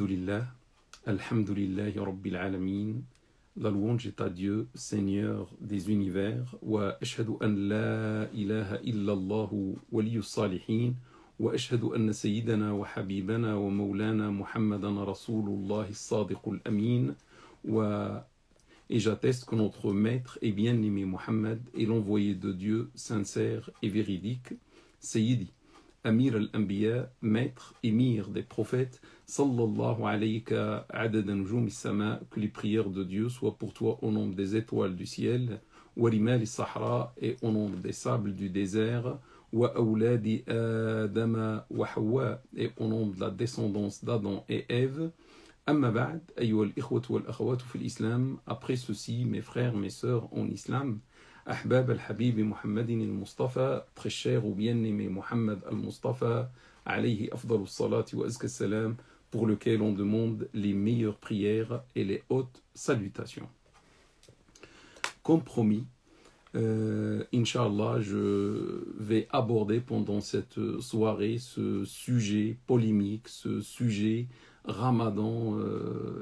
Alhamdulillah, Alhamdulillahi Rabbil Alamin. La louange est à Dieu, Seigneur des univers. Wa ashhadu an la ilaha illallahu waliyus salihin. Wa ashhadu anna sayyidana wa habibana wa maulana Muhammadan Rasulullah as-sadiqul amin. Et j'atteste que notre maître et bien-aimé Muhammad est l'envoyé de Dieu sincère et véridique, Sayyidi, Amir al-Anbiya, maître, émir des prophètes, sallallahu alayka adada nujum as-sama, que les prières de Dieu soient pour toi au nombre des étoiles du ciel, wa rimal as-sahra, et au nombre des sables du désert, wa awladi Adama wa Hawa, et au nombre de la descendance d'Adam et Ève. Amma ba'd, ayyuha al-ikhwatu wal-akhawatu fi l'islam, après ceci, mes frères, mes sœurs en islam, Ahbab al-Habib Muhammadin al-Mustafa, très cher ou bien-aimé Muhammad al-Mustafa, alayhi afdalus salati wa azka salam, pour lequel on demande les meilleures prières et les hautes salutations. Comme promis, Inch'Allah, je vais aborder pendant cette soirée ce sujet polémique, ce sujet Ramadan.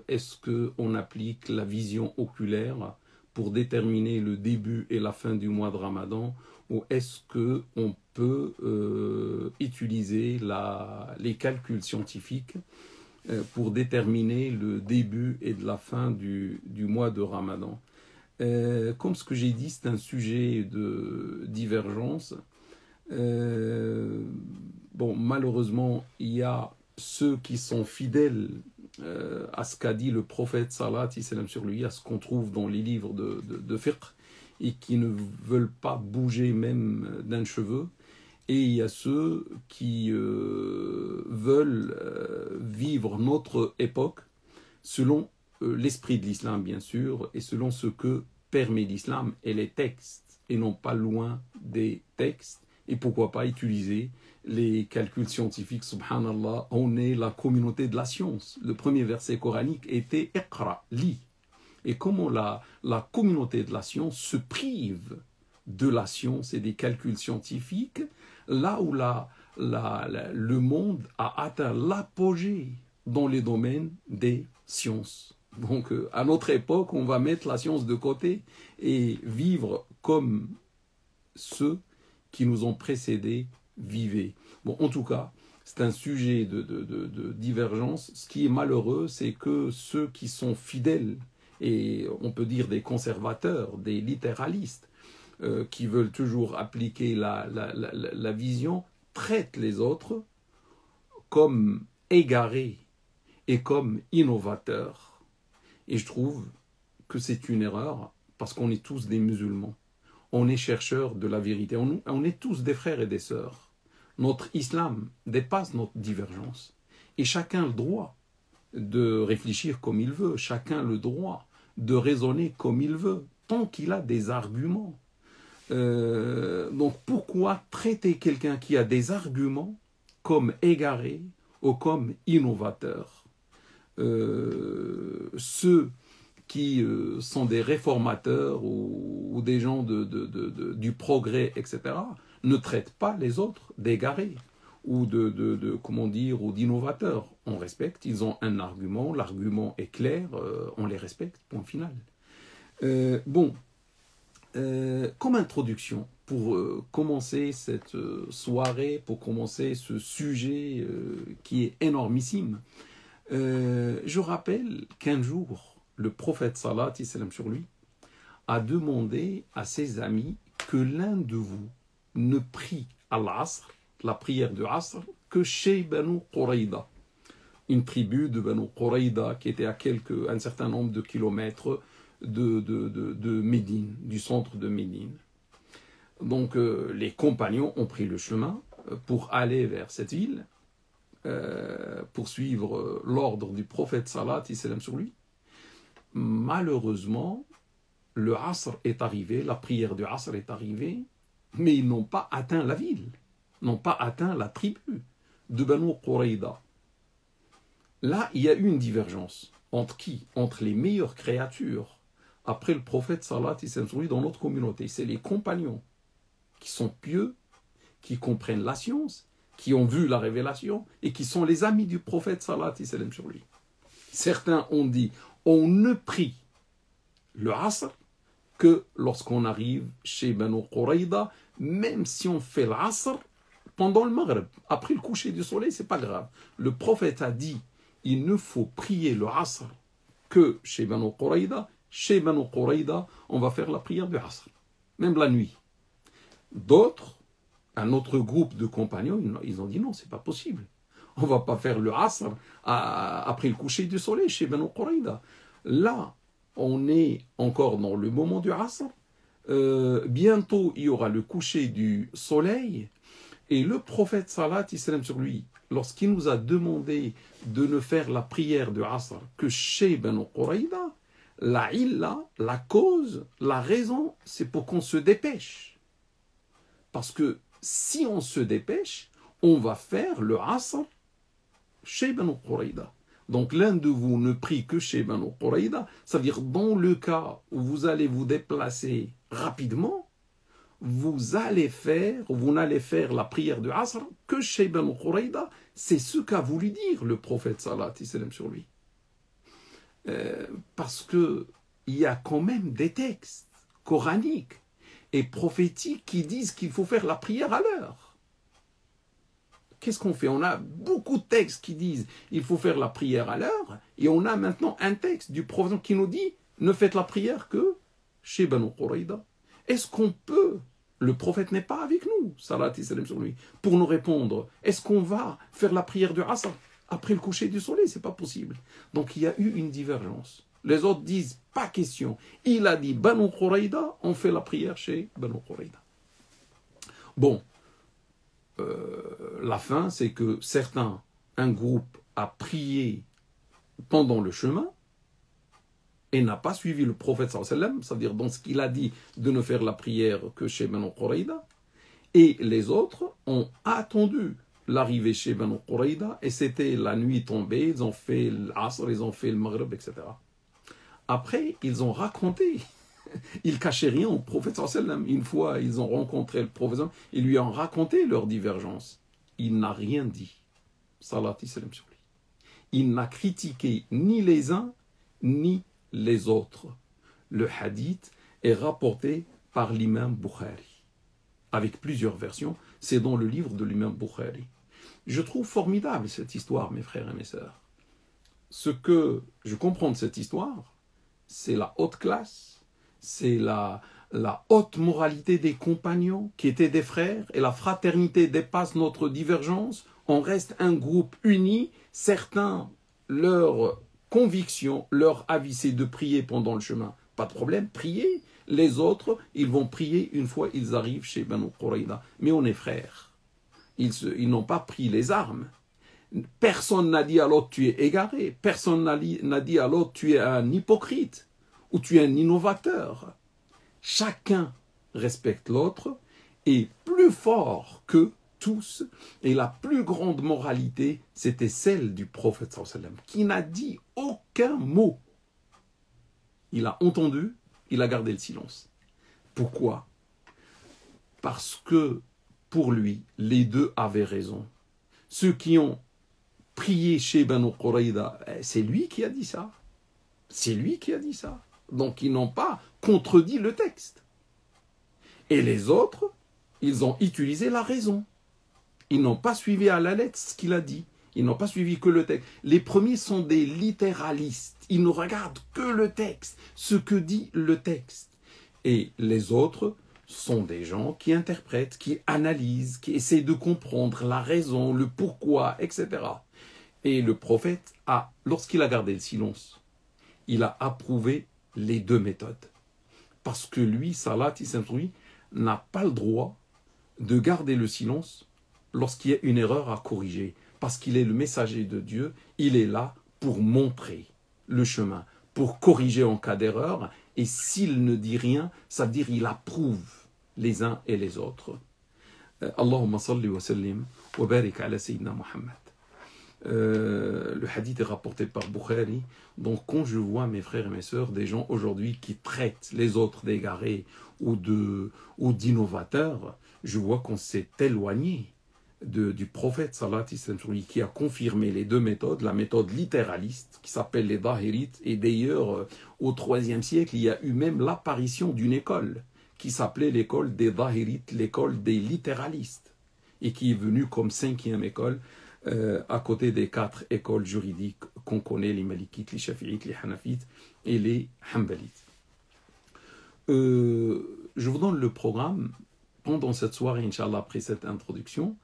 Est-ce qu'on applique la vision oculaire pour déterminer le début et la fin du mois de Ramadan, ou est-ce qu'on peut utiliser les calculs scientifiques pour déterminer le début et de la fin du mois de Ramadan? Comme ce que j'ai dit, c'est un sujet de divergence. Malheureusement, il y a ceux qui sont fidèles à ce qu'a dit le prophète Salat salam sur lui, à ce qu'on trouve dans les livres de fiqh, et qui ne veulent pas bouger même d'un cheveu. Et il y a ceux qui veulent vivre notre époque selon l'esprit de l'islam, bien sûr, et selon ce que permet l'islam et les textes, et non pas loin des textes. Et pourquoi pas utiliser les calculs scientifiques, subhanallah, on est la communauté de la science. Le premier verset coranique était « Iqra », lis. Et comment la communauté de la science se prive de la science et des calculs scientifiques, là où le monde a atteint l'apogée dans les domaines des sciences. Donc, à notre époque, on va mettre la science de côté et vivre comme ceux qui nous ont précédés vivaient. Bon, en tout cas, c'est un sujet de divergence. Ce qui est malheureux, c'est que ceux qui sont fidèles, et on peut dire des conservateurs, des littéralistes, qui veulent toujours appliquer la vision, traitent les autres comme égarés et comme innovateurs. Et je trouve que c'est une erreur, parce qu'on est tous des musulmans. On est chercheurs de la vérité. On est tous des frères et des sœurs. Notre islam dépasse notre divergence. Et chacun a le droit de réfléchir comme il veut. Chacun a le droit de raisonner comme il veut, tant qu'il a des arguments. Donc pourquoi traiter quelqu'un qui a des arguments comme égaré ou comme innovateur? Ceux qui sont des réformateurs ou des gens du progrès, etc., ne traitent pas les autres d'égarés ou ou d'innovateurs. On respecte, ils ont un argument, l'argument est clair, on les respecte, point final. Comme introduction, pour commencer cette soirée, pour commencer ce sujet qui est énormissime, je rappelle qu'un jour, le prophète Salat salam sur lui a demandé à ses amis que l'un de vous ne prie à l'Asr, la prière de Asr, que chez Banu Qurayda, une tribu de Banu Qurayda qui était à un certain nombre de kilomètres de Médine, du centre de Médine. Donc les compagnons ont pris le chemin pour aller vers cette ville, pour suivre l'ordre du prophète Salat salam sur lui. Malheureusement, le Asr est arrivé, la prière du Asr est arrivée, mais ils n'ont pas atteint la ville, n'ont pas atteint la tribu de Banu Qurayda. Là, il y a eu une divergence. Entre qui? Entre les meilleures créatures après le prophète Salat sur lui dans notre communauté. C'est les compagnons qui sont pieux, qui comprennent la science, qui ont vu la révélation et qui sont les amis du prophète Salat sur lui. Certains ont dit, on ne prie le Asr que lorsqu'on arrive chez Banu Qurayda, même si on fait l'Asr pendant le Maghreb. Après le coucher du soleil, c'est pas grave. Le prophète a dit, il ne faut prier le Asr que chez Banu Qurayda. Chez Banu Qurayda, on va faire la prière du Asr, même la nuit. D'autres, un autre groupe de compagnons, ils ont dit non, c'est pas possible. On ne va pas faire le Asr après le coucher du soleil chez Banu Qurayda. Là, on est encore dans le moment du Asr. Bientôt, il y aura le coucher du soleil. Et le prophète salat islam sur lui, lorsqu'il nous a demandé de ne faire la prière du Asr que chez Banu Qurayda, la illa, la cause, la raison, c'est pour qu'on se dépêche. Parce que si on se dépêche, on va faire le Asr chez Banu Qurayda. Donc l'un de vous ne prie que chez Banu Qurayda, ça veut dire dans le cas où vous allez vous déplacer rapidement, vous n'allez faire la prière du Asr que chez Banu Qurayda. C'est ce qu'a voulu dire le prophète salat islam sur lui. Parce que il y a quand même des textes coraniques et prophétiques qui disent qu'il faut faire la prière à l'heure. Qu'est-ce qu'on fait? On a beaucoup de textes qui disent il faut faire la prière à l'heure, et on a maintenant un texte du prophète qui nous dit ne faites la prière que chez Banu Qurayda. Est-ce qu'on peut, le prophète n'est pas avec nous, salat et salam sur lui, pour nous répondre, est-ce qu'on va faire la prière du Asr après le coucher du soleil? C'est pas possible. Donc il y a eu une divergence. Les autres disent pas question. Il a dit Banu Qurayda, on fait la prière chez Banu Qurayda. Bon, la fin, c'est que un groupe a prié pendant le chemin et n'a pas suivi le prophète sallallahu alayhi wa sallam, c'est-à-dire dans ce qu'il a dit de ne faire la prière que chez Banu Qurayda, et les autres ont attendu l'arrivée chez Banu Qurayda, et c'était la nuit tombée, ils ont fait l'Asr, ils ont fait le Maghreb, etc. Après, ils ont raconté, ils cachaient rien au prophète sallallahu alayhi wa sallam. Une fois, ils ont rencontré le prophète, ils lui ont raconté leur divergence. Il n'a rien dit, salat et salam sur lui. Il n'a critiqué ni les uns, ni les autres. Le hadith est rapporté par l'imam Bukhari, avec plusieurs versions. C'est dans le livre de l'imam Bukhari. Je trouve formidable cette histoire, mes frères et mes sœurs. Ce que je comprends de cette histoire, c'est la haute classe, c'est la haute moralité des compagnons qui étaient des frères, et la fraternité dépasse notre divergence. On reste un groupe uni. Certains, leur conviction, leur avis, c'est de prier pendant le chemin. Pas de problème, prier. Les autres, ils vont prier une fois ils arrivent chez Banu Qurayda. Mais on est frères. Ils n'ont pas pris les armes. Personne n'a dit à l'autre tu es égaré. Personne n'a dit à l'autre tu es un hypocrite ou tu es un innovateur. Chacun respecte l'autre, et plus fort que tous, et la plus grande moralité, c'était celle du prophète sallallahu alayhi wa sallam, qui n'a dit aucun mot. Il a entendu, il a gardé le silence. Pourquoi? Parce que pour lui, les deux avaient raison. Ceux qui ont prié chez Banu Qurayda, c'est lui qui a dit ça. C'est lui qui a dit ça. Donc ils n'ont pas contredit le texte. Et les autres, ils ont utilisé la raison. Ils n'ont pas suivi à la lettre ce qu'il a dit. Ils n'ont pas suivi que le texte. Les premiers sont des littéralistes. Ils ne regardent que le texte, ce que dit le texte. Et les autres sont des gens qui interprètent, qui analysent, qui essaient de comprendre la raison, le pourquoi, etc. Et le prophète, lorsqu'il a gardé le silence, il a approuvé les deux méthodes. Parce que lui, salat, il n'a pas le droit de garder le silence lorsqu'il y a une erreur à corriger. Parce qu'il est le messager de Dieu, il est là pour montrer le chemin, pour corriger en cas d'erreur. Et s'il ne dit rien, ça veut dire qu'il approuve les uns et les autres. Allahumma salli wa sallim wa barik ala Sayyidina Muhammad. Le hadith est rapporté par Bukhari. Donc quand je vois, mes frères et mes sœurs, des gens aujourd'hui qui traitent les autres d'égarés ou d'innovateurs, je vois qu'on s'est éloigné du prophète Salat Islam sur lui, qui a confirmé les deux méthodes, la méthode littéraliste qui s'appelle les Dahirites, et d'ailleurs au IIIe siècle il y a eu même l'apparition d'une école qui s'appelait l'école des Dahirites, l'école des littéralistes, et qui est venue comme 5e école à côté des 4 écoles juridiques qu'on connaît, les Malikites, les Shafi'ites, les Hanafites et les Hanbalites. Je vous donne le programme pendant cette soirée, Inch'Allah, après cette introduction.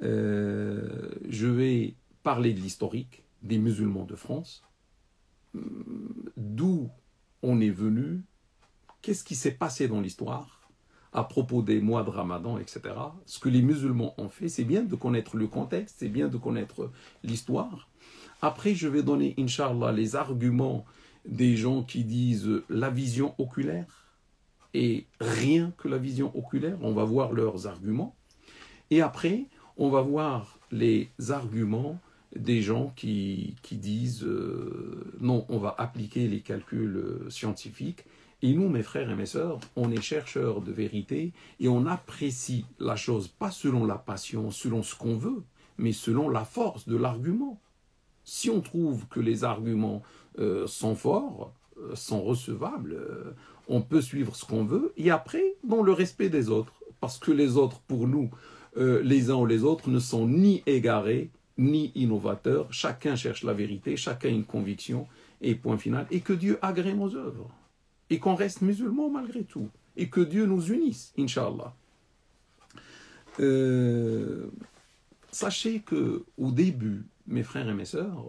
Je vais parler de l'historique des musulmans de France, d'où on est venu, qu'est-ce qui s'est passé dans l'histoire à propos des mois de Ramadan, etc. Ce que les musulmans ont fait, c'est bien de connaître le contexte, c'est bien de connaître l'histoire. Après, je vais donner, Inch'Allah, les arguments des gens qui disent la vision oculaire, et rien que la vision oculaire, on va voir leurs arguments. Et après, on va voir les arguments des gens qui disent non, on va appliquer les calculs scientifiques. Et nous, mes frères et mes sœurs, on est chercheurs de vérité et on apprécie la chose pas selon la passion, selon ce qu'on veut, mais selon la force de l'argument. Si on trouve que les arguments sont forts, sont recevables, on peut suivre ce qu'on veut, et après, dans le respect des autres. Parce que les autres, pour nous, les uns ou les autres, ne sont ni égarés, ni innovateurs. Chacun cherche la vérité, chacun a une conviction, et point final. Et que Dieu agrée nos œuvres. Et qu'on reste musulmans malgré tout. Et que Dieu nous unisse, Inch'Allah. Sachez qu'au début, mes frères et mes sœurs,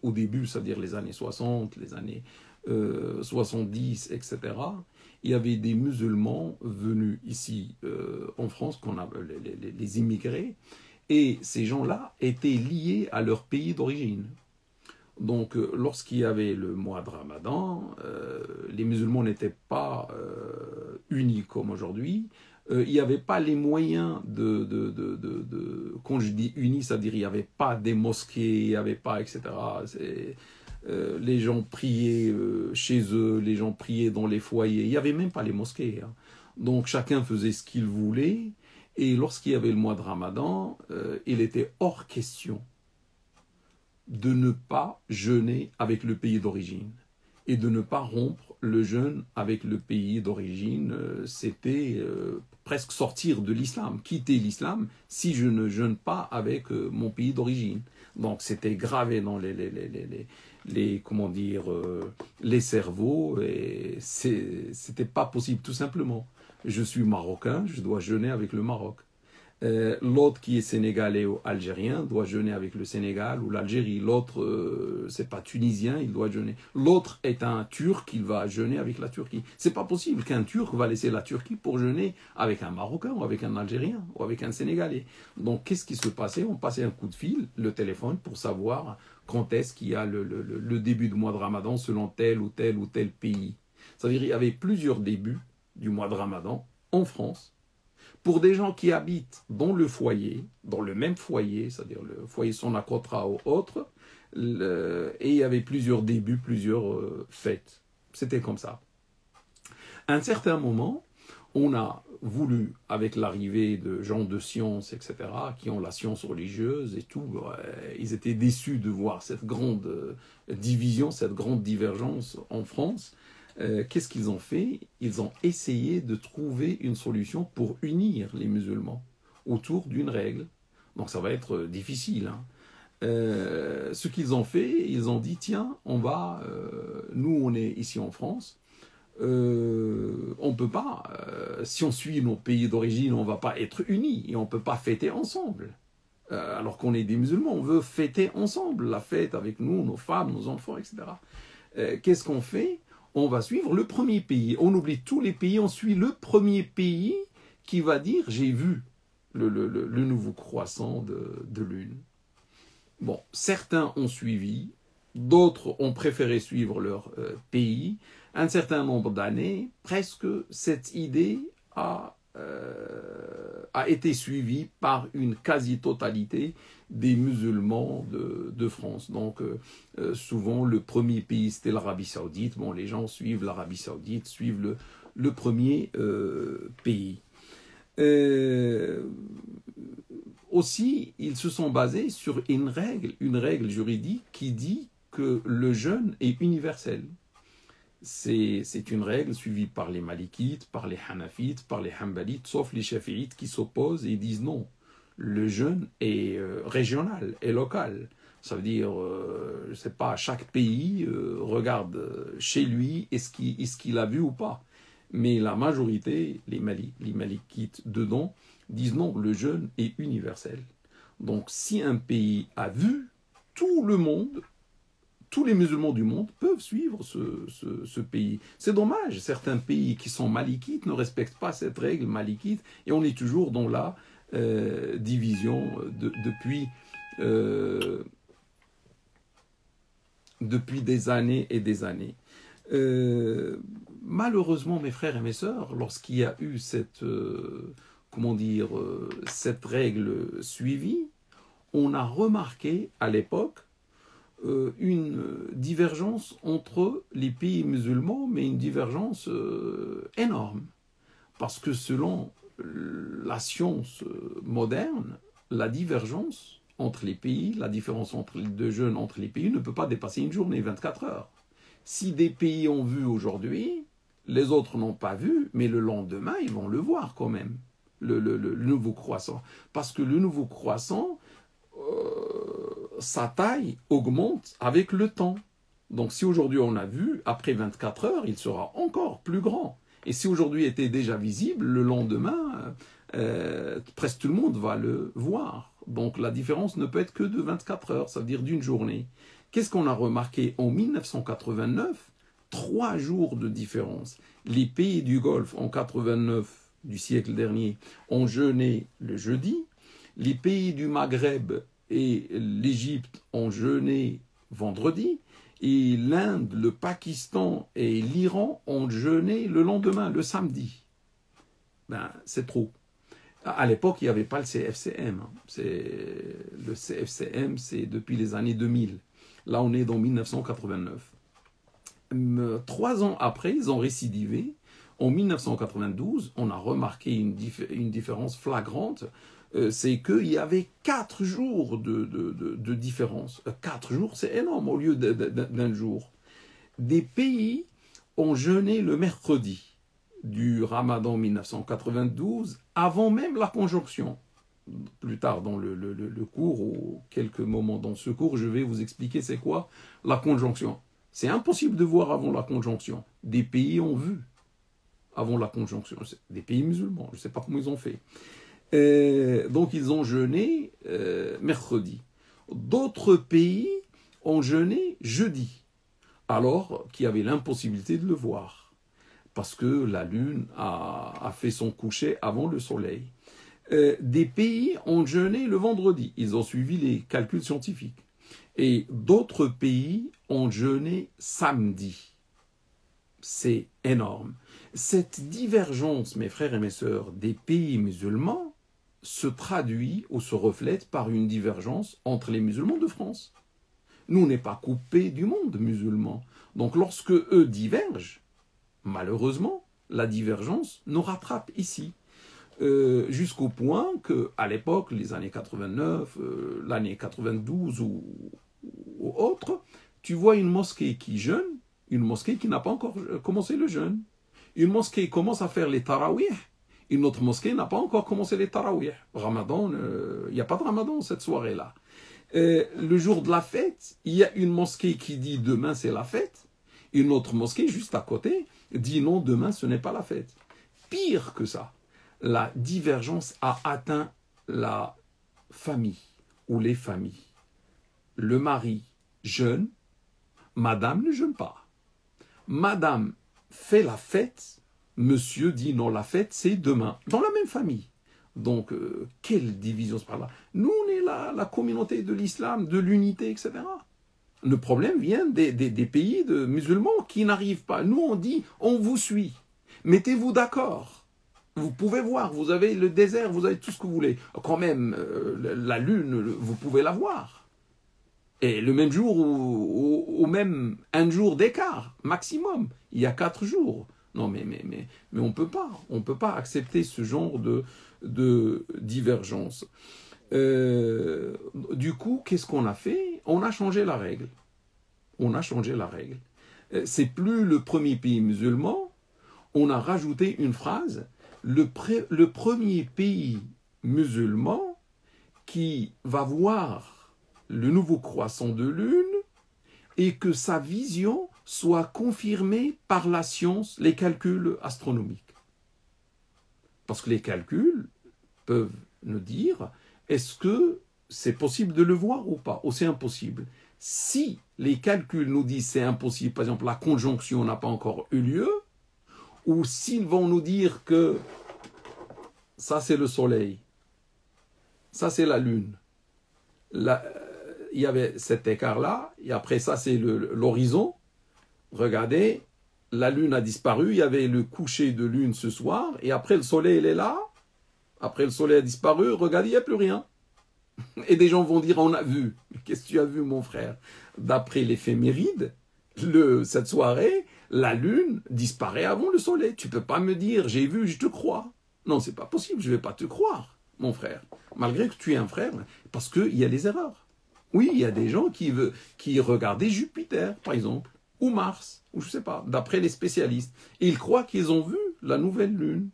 au début, c'est-à-dire les années 60, les années 70, etc., il y avait des musulmans venus ici en France, qu'on appelle les immigrés, et ces gens-là étaient liés à leur pays d'origine. Donc, lorsqu'il y avait le mois de Ramadan, les musulmans n'étaient pas unis comme aujourd'hui. Il n'y avait pas les moyens quand je dis unis, c'est-à-dire il n'y avait pas des mosquées, il n'y avait pas, etc. Les gens priaient chez eux, les gens priaient dans les foyers. Il n'y avait même pas les mosquées. Hein. Donc, chacun faisait ce qu'il voulait. Et lorsqu'il y avait le mois de Ramadan, il était hors question de ne pas jeûner avec le pays d'origine et de ne pas rompre le jeûne avec le pays d'origine. C'était presque sortir de l'islam, quitter l'islam si je ne jeûne pas avec mon pays d'origine. Donc c'était gravé dans comment dire, les cerveaux, et c'était pas possible tout simplement. Je suis marocain, je dois jeûner avec le Maroc. L'autre qui est sénégalais ou algérien doit jeûner avec le Sénégal ou l'Algérie. L'autre, c'est pas tunisien, il doit jeûner. L'autre est un Turc, il va jeûner avec la Turquie. C'est pas possible qu'un Turc va laisser la Turquie pour jeûner avec un Marocain ou avec un Algérien ou avec un Sénégalais. Donc, qu'est-ce qui se passait? On passait un coup de fil, le téléphone, pour savoir quand est-ce qu'il y a le début du mois de Ramadan selon tel ou tel ou tel pays. C'est-à-dire qu'il y avait plusieurs débuts du mois de Ramadan en France. Pour des gens qui habitent dans le foyer, dans le même foyer, c'est-à-dire le foyer Sonacotra ou autre, et il y avait plusieurs débuts, plusieurs fêtes. C'était comme ça. À un certain moment, on a voulu, avec l'arrivée de gens de science, etc., qui ont la science religieuse et tout, ils étaient déçus de voir cette grande division, cette grande divergence en France. Qu'est-ce qu'ils ont fait? Ils ont essayé de trouver une solution pour unir les musulmans autour d'une règle. Donc ça va être difficile. Hein. Ce qu'ils ont fait, ils ont dit, tiens, nous on est ici en France, on peut pas, si on suit nos pays d'origine, on va pas être unis et on peut pas fêter ensemble. Alors qu'on est des musulmans, on veut fêter ensemble, la fête avec nous, nos femmes, nos enfants, etc. Qu'est-ce qu'on fait? On va suivre le premier pays. On oublie tous les pays, on suit le premier pays qui va dire « j'ai vu le nouveau croissant de lune ». Bon, certains ont suivi, d'autres ont préféré suivre leur pays. Un certain nombre d'années, presque cette idée a été suivie par une quasi-totalité des musulmans de France. Donc, souvent, le premier pays, c'était l'Arabie Saoudite. Bon, les gens suivent l'Arabie Saoudite, suivent le premier pays. Euh, Aussi, ils se sont basés sur une règle juridique qui dit que le jeûne est universel. C'est une règle suivie par les Malikites, par les Hanafites, par les Hanbalites, sauf les Shafi'ites qui s'opposent et disent non. Le jeûne est régional et local. Ça veut dire, je ne sais pas, chaque pays regarde chez lui est-ce qu'il a vu ou pas. Mais la majorité, les Malikites dedans, disent non, le jeûne est universel. Donc si un pays a vu, tout le monde, tous les musulmans du monde peuvent suivre ce pays. C'est dommage, certains pays qui sont malikites ne respectent pas cette règle malikite et on est toujours dans la division depuis des années et des années. Malheureusement, mes frères et mes sœurs, lorsqu'il y a eu cette règle suivie, on a remarqué à l'époque une divergence entre les pays musulmans, mais une divergence énorme. Parce que selon la science moderne, la divergence entre les pays, la différence de jeûne entre les pays ne peut pas dépasser une journée, 24 heures. Si des pays ont vu aujourd'hui, les autres n'ont pas vu, mais le lendemain, ils vont le voir quand même, le nouveau croissant. Parce que le nouveau croissant, sa taille augmente avec le temps. Donc si aujourd'hui on a vu, après 24 heures, il sera encore plus grand. Et si aujourd'hui était déjà visible, le lendemain, presque tout le monde va le voir. Donc la différence ne peut être que de 24 heures, ça veut dire d'une journée. Qu'est-ce qu'on a remarqué en 1989? 3 jours de différence. Les pays du Golfe en 89 du siècle dernier ont jeûné le jeudi. Les pays du Maghreb et l'Égypte ont jeûné vendredi. Et l'Inde, le Pakistan et l'Iran ont jeûné le lendemain, le samedi. Ben, c'est trop. À l'époque, il n'y avait pas le CFCM. Le CFCM, c'est depuis les années 2000. Là, on est dans 1989. 3 ans après, ils ont récidivé. En 1992, on a remarqué une différence flagrante. C'est qu'il y avait 4 jours de différence. 4 jours, c'est énorme au lieu d'un jour. Des pays ont jeûné le mercredi du Ramadan 1992, avant même la conjonction. Plus tard dans le cours, ou quelques moments dans ce cours, je vais vous expliquer c'est quoi la conjonction. C'est impossible de voir avant la conjonction. Des pays ont vu avant la conjonction. Des pays musulmans, je ne sais pas comment ils ont fait. Donc ils ont jeûné mercredi. D'autres pays ont jeûné jeudi, alors qu'il y avait l'impossibilité de le voir, parce que la lune a fait son coucher avant le soleil. Des pays ont jeûné le vendredi, ils ont suivi les calculs scientifiques. Et d'autres pays ont jeûné samedi. C'est énorme. Cette divergence, mes frères et mes sœurs, des pays musulmans se traduit ou se reflète par une divergence entre les musulmans de France. Nous, on n'est pas coupés du monde musulman. Donc lorsque eux divergent, malheureusement, la divergence nous rattrape ici. Jusqu'au point qu'à l'époque, les années 89, l'année 92 ou autre, tu vois une mosquée qui jeûne, une mosquée qui n'a pas encore commencé le jeûne. Une mosquée commence à faire les tarawih, une autre mosquée n'a pas encore commencé les tarawih. Ramadan, il n'y a pas de Ramadan cette soirée-là. Le jour de la fête, il y a une mosquée qui dit demain c'est la fête, une autre mosquée juste à côté dit non, demain ce n'est pas la fête. Pire que ça, la divergence a atteint la famille ou les familles. Le mari jeûne, madame ne jeûne pas. Madame fait la fête, monsieur dit non, la fête c'est demain, dans la même famille. Donc, quelle division c'est par là. Nous, on est la communauté de l'islam, de l'unité, etc. Le problème vient des pays musulmans qui n'arrivent pas. Nous, on dit, on vous suit. Mettez-vous d'accord. Vous pouvez voir, vous avez le désert, vous avez tout ce que vous voulez. Quand même, la lune, vous pouvez la voir. Et le même jour, ou même un jour d'écart, maximum. Il y a 4 jours. Non, mais on peut pas. On ne peut pas accepter ce genre de divergence. Du coup, qu'est-ce qu'on a fait? On a changé la règle. On a changé la règle. C'est plus le premier pays musulman. On a rajouté une phrase. Le premier pays musulman qui va voir le nouveau croissant de lune et que sa vision soit confirmée par la science, les calculs astronomiques. Parce que les calculs peuvent nous dire, est-ce que c'est possible de le voir ou pas, ou c'est impossible. Si les calculs nous disent c'est impossible, par exemple la conjonction n'a pas encore eu lieu, ou s'ils vont nous dire que ça c'est le soleil, ça c'est la lune, il y avait cet écart-là, et après ça c'est l'horizon. Regardez, la lune a disparu, il y avait le coucher de lune ce soir, et après le soleil il est là, après le soleil a disparu, regardez, il n'y a plus rien. Et des gens vont dire, on a vu. Qu'est-ce que tu as vu, mon frère? D'après l'éphéméride, cette soirée, la lune disparaît avant le soleil. Tu ne peux pas me dire, j'ai vu, je te crois. Non, c'est pas possible, je ne vais pas te croire, mon frère. Malgré que tu es un frère, parce qu'il y a des erreurs. Oui, il y a des gens qui regardaient Jupiter, par exemple, ou Mars, ou je ne sais pas, d'après les spécialistes. Et ils croient qu'ils ont vu la nouvelle lune.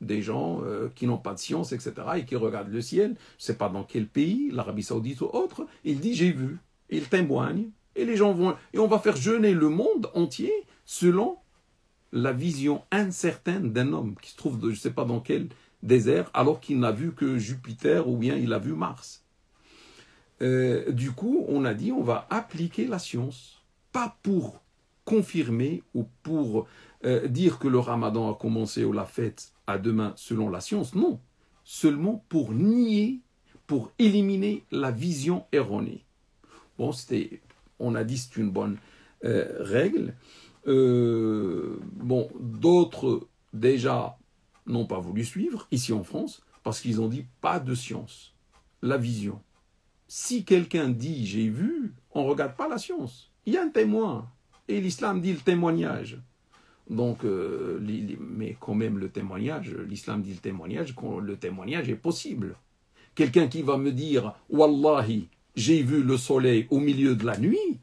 Des gens qui n'ont pas de science, etc., et qui regardent le ciel, je ne sais pas dans quel pays, l'Arabie Saoudite ou autre, il dit j'ai vu, il témoigne, et les gens vont, et on va faire jeûner le monde entier selon la vision incertaine d'un homme qui se trouve, je ne sais pas dans quel désert, alors qu'il n'a vu que Jupiter ou bien il a vu Mars. Du coup, on a dit on va appliquer la science, pas pour confirmer ou pour dire que le ramadan a commencé ou la fête à demain selon la science, non. Seulement pour nier, pour éliminer la vision erronée. Bon, on a dit c'est une bonne règle. Bon, d'autres déjà n'ont pas voulu suivre, ici en France, parce qu'ils ont dit pas de science, la vision. Si quelqu'un dit j'ai vu, on ne regarde pas la science. Il y a un témoin. Et l'islam dit le témoignage. Donc, mais quand même le témoignage, l'islam dit le témoignage est possible. Quelqu'un qui va me dire, Wallahi, j'ai vu le soleil au milieu de la nuit,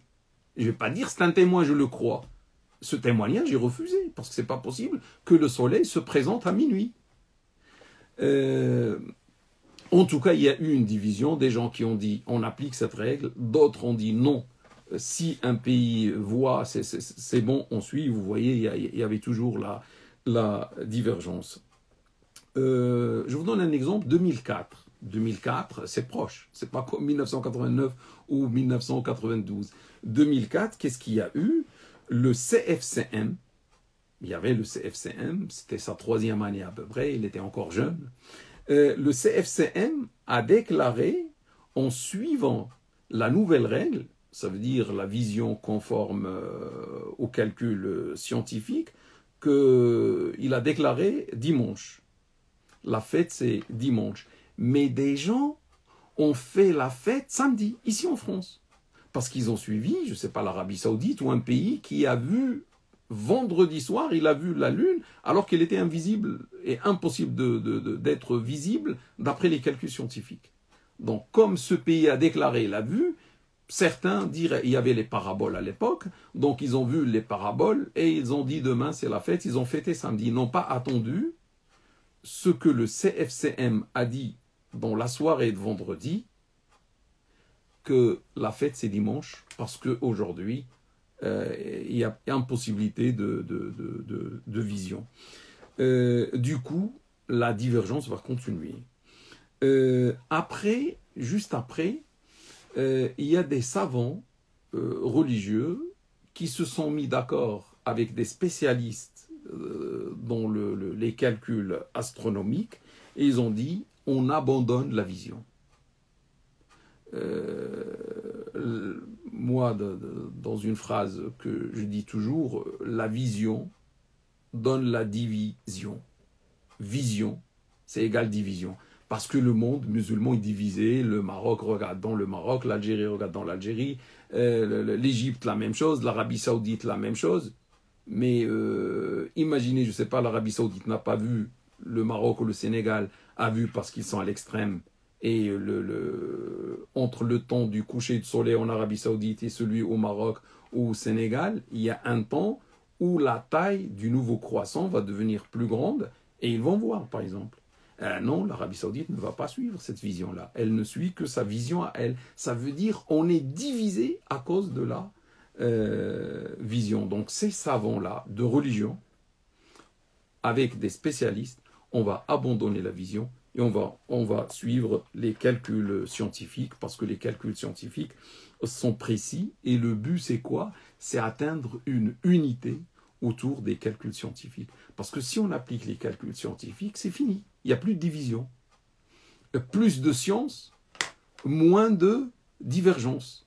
je ne vais pas dire c'est un témoin, je le crois. Ce témoignage est refusé, parce que ce n'est pas possible que le soleil se présente à minuit. En tout cas, il y a eu une division, des gens qui ont dit on applique cette règle, d'autres ont dit non. Si un pays voit, c'est bon, on suit. Vous voyez, il y avait toujours la divergence. Je vous donne un exemple, 2004. 2004, c'est proche. C'est pas comme 1989 ou 1992. 2004, qu'est-ce qu'il y a eu? Le CFCM, il y avait le CFCM, c'était sa 3e année à peu près, il était encore jeune. Le CFCM a déclaré, en suivant la nouvelle règle, ça veut dire la vision conforme au calcul scientifique, qu'il a déclaré dimanche. La fête, c'est dimanche. Mais des gens ont fait la fête samedi, ici en France. Parce qu'ils ont suivi, je ne sais pas, l'Arabie Saoudite ou un pays qui a vu, vendredi soir, il a vu la lune, alors qu'elle était invisible et impossible d'être visible d'après les calculs scientifiques. Donc, comme ce pays a déclaré la vue, certains diraient, il y avait les paraboles à l'époque, donc ils ont vu les paraboles et ils ont dit demain c'est la fête, ils ont fêté samedi. Ils n'ont pas attendu ce que le CFCM a dit dans la soirée de vendredi, que la fête c'est dimanche, parce qu'aujourd'hui, il y a impossibilité de vision. Du coup, la divergence va continuer. Juste après, il y a des savants religieux qui se sont mis d'accord avec des spécialistes dans les calculs astronomiques et ils ont dit on abandonne la vision. Moi, dans une phrase que je dis toujours, la vision donne la division. Vision, c'est égal division. Parce que le monde musulman est divisé, le Maroc regarde dans le Maroc, l'Algérie regarde dans l'Algérie, l'Égypte la même chose, l'Arabie Saoudite la même chose. Mais imaginez, je ne sais pas, l'Arabie Saoudite n'a pas vu, le Maroc ou le Sénégal a vu parce qu'ils sont à l'extrême. Et entre le temps du coucher du soleil en Arabie Saoudite et celui au Maroc ou au Sénégal, il y a un temps où la taille du nouveau croissant va devenir plus grande et ils vont voir, par exemple. Non, l'Arabie Saoudite ne va pas suivre cette vision-là. Elle ne suit que sa vision à elle. Ça veut dire on est divisé à cause de la vision. Donc ces savants-là de religion, avec des spécialistes, on va abandonner la vision et on va suivre les calculs scientifiques, parce que les calculs scientifiques sont précis et le but c'est quoi? C'est atteindre une unité autour des calculs scientifiques. Parce que si on applique les calculs scientifiques, c'est fini. Il n'y a plus de division. Plus de science, moins de divergence.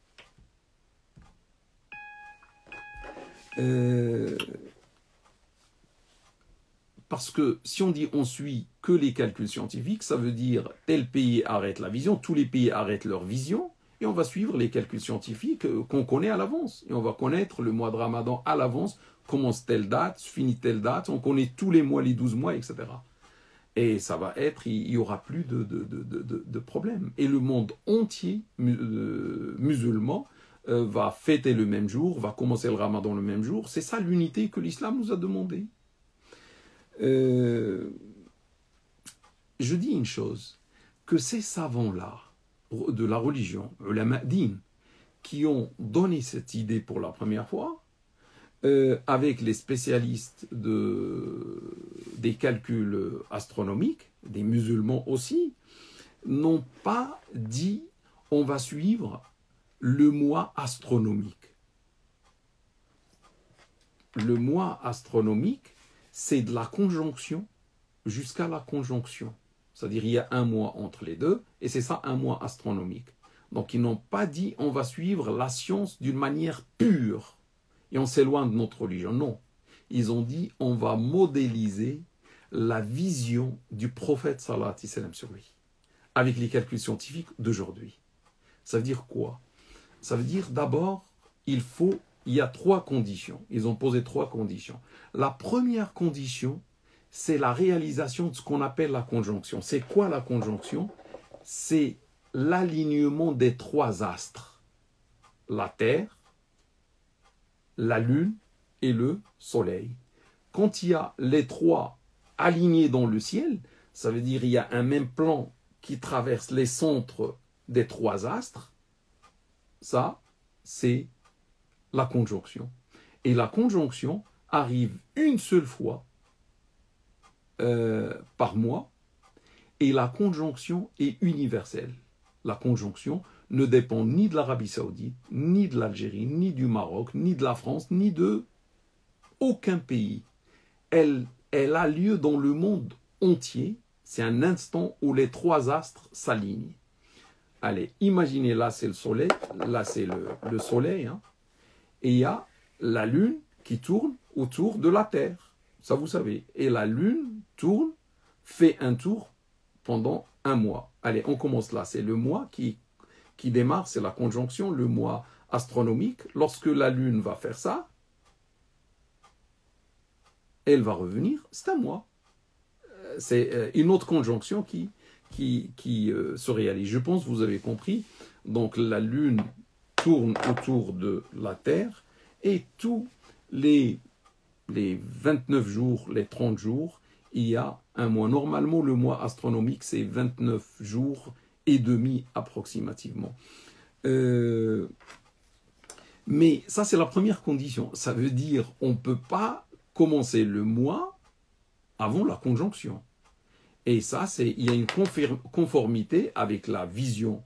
Parce que si on dit on suit que les calculs scientifiques, ça veut dire tel pays arrête la vision, tous les pays arrêtent leur vision, et on va suivre les calculs scientifiques qu'on connaît à l'avance. Et on va connaître le mois de Ramadan à l'avance, commence telle date, finit telle date, on connaît tous les mois, les 12 mois, etc. Et ça va être, il n'y aura plus de problème. Et le monde entier musulman va fêter le même jour, va commencer le Ramadan le même jour. C'est ça l'unité que l'islam nous a demandé. Je dis une chose, que ces savants-là de la religion, ulama din, qui ont donné cette idée pour la première fois, avec les spécialistes des calculs astronomiques, des musulmans aussi, n'ont pas dit on va suivre le mois astronomique. Le mois astronomique, c'est de la conjonction jusqu'à la conjonction. C'est-à-dire il y a un mois entre les deux, et c'est ça un mois astronomique. Donc ils n'ont pas dit on va suivre la science d'une manière pure, et on s'éloigne de notre religion. Non. Ils ont dit on va modéliser la vision du prophète sallallahu alayhi wa sallam sur lui, avec les calculs scientifiques d'aujourd'hui. Ça veut dire quoi? Ça veut dire d'abord, il y a 3 conditions. Ils ont posé 3 conditions. La première condition, c'est la réalisation de ce qu'on appelle la conjonction. C'est quoi la conjonction? C'est l'alignement des 3 astres. La Terre, la Lune et le Soleil. Quand il y a les 3 alignés dans le ciel, ça veut dire qu'il y a un même plan qui traverse les centres des 3 astres. Ça, c'est la conjonction. Et la conjonction arrive une seule fois par mois, et la conjonction est universelle. La conjonction ne dépend ni de l'Arabie Saoudite, ni de l'Algérie, ni du Maroc, ni de la France, ni de aucun pays. Elle a lieu dans le monde entier. C'est un instant où les 3 astres s'alignent. Allez, imaginez, là c'est le soleil, là c'est le soleil, hein, et il y a la lune qui tourne autour de la Terre, ça vous savez, et la lune tourne, fait un tour pendant un mois. Allez, on commence là, c'est le mois qui démarre, c'est la conjonction, le mois astronomique. Lorsque la lune va faire ça, elle va revenir, c'est un mois. C'est une autre conjonction qui se réalise. Je pense que vous avez compris. Donc la Lune tourne autour de la Terre et tous les 29 jours, les 30 jours, il y a un mois. Normalement, le mois astronomique, c'est 29 jours et demi approximativement. Mais ça, c'est la première condition. Ça veut dire qu'on ne peut pas commencer le mois avant la conjonction. Et ça, il y a une conformité avec la vision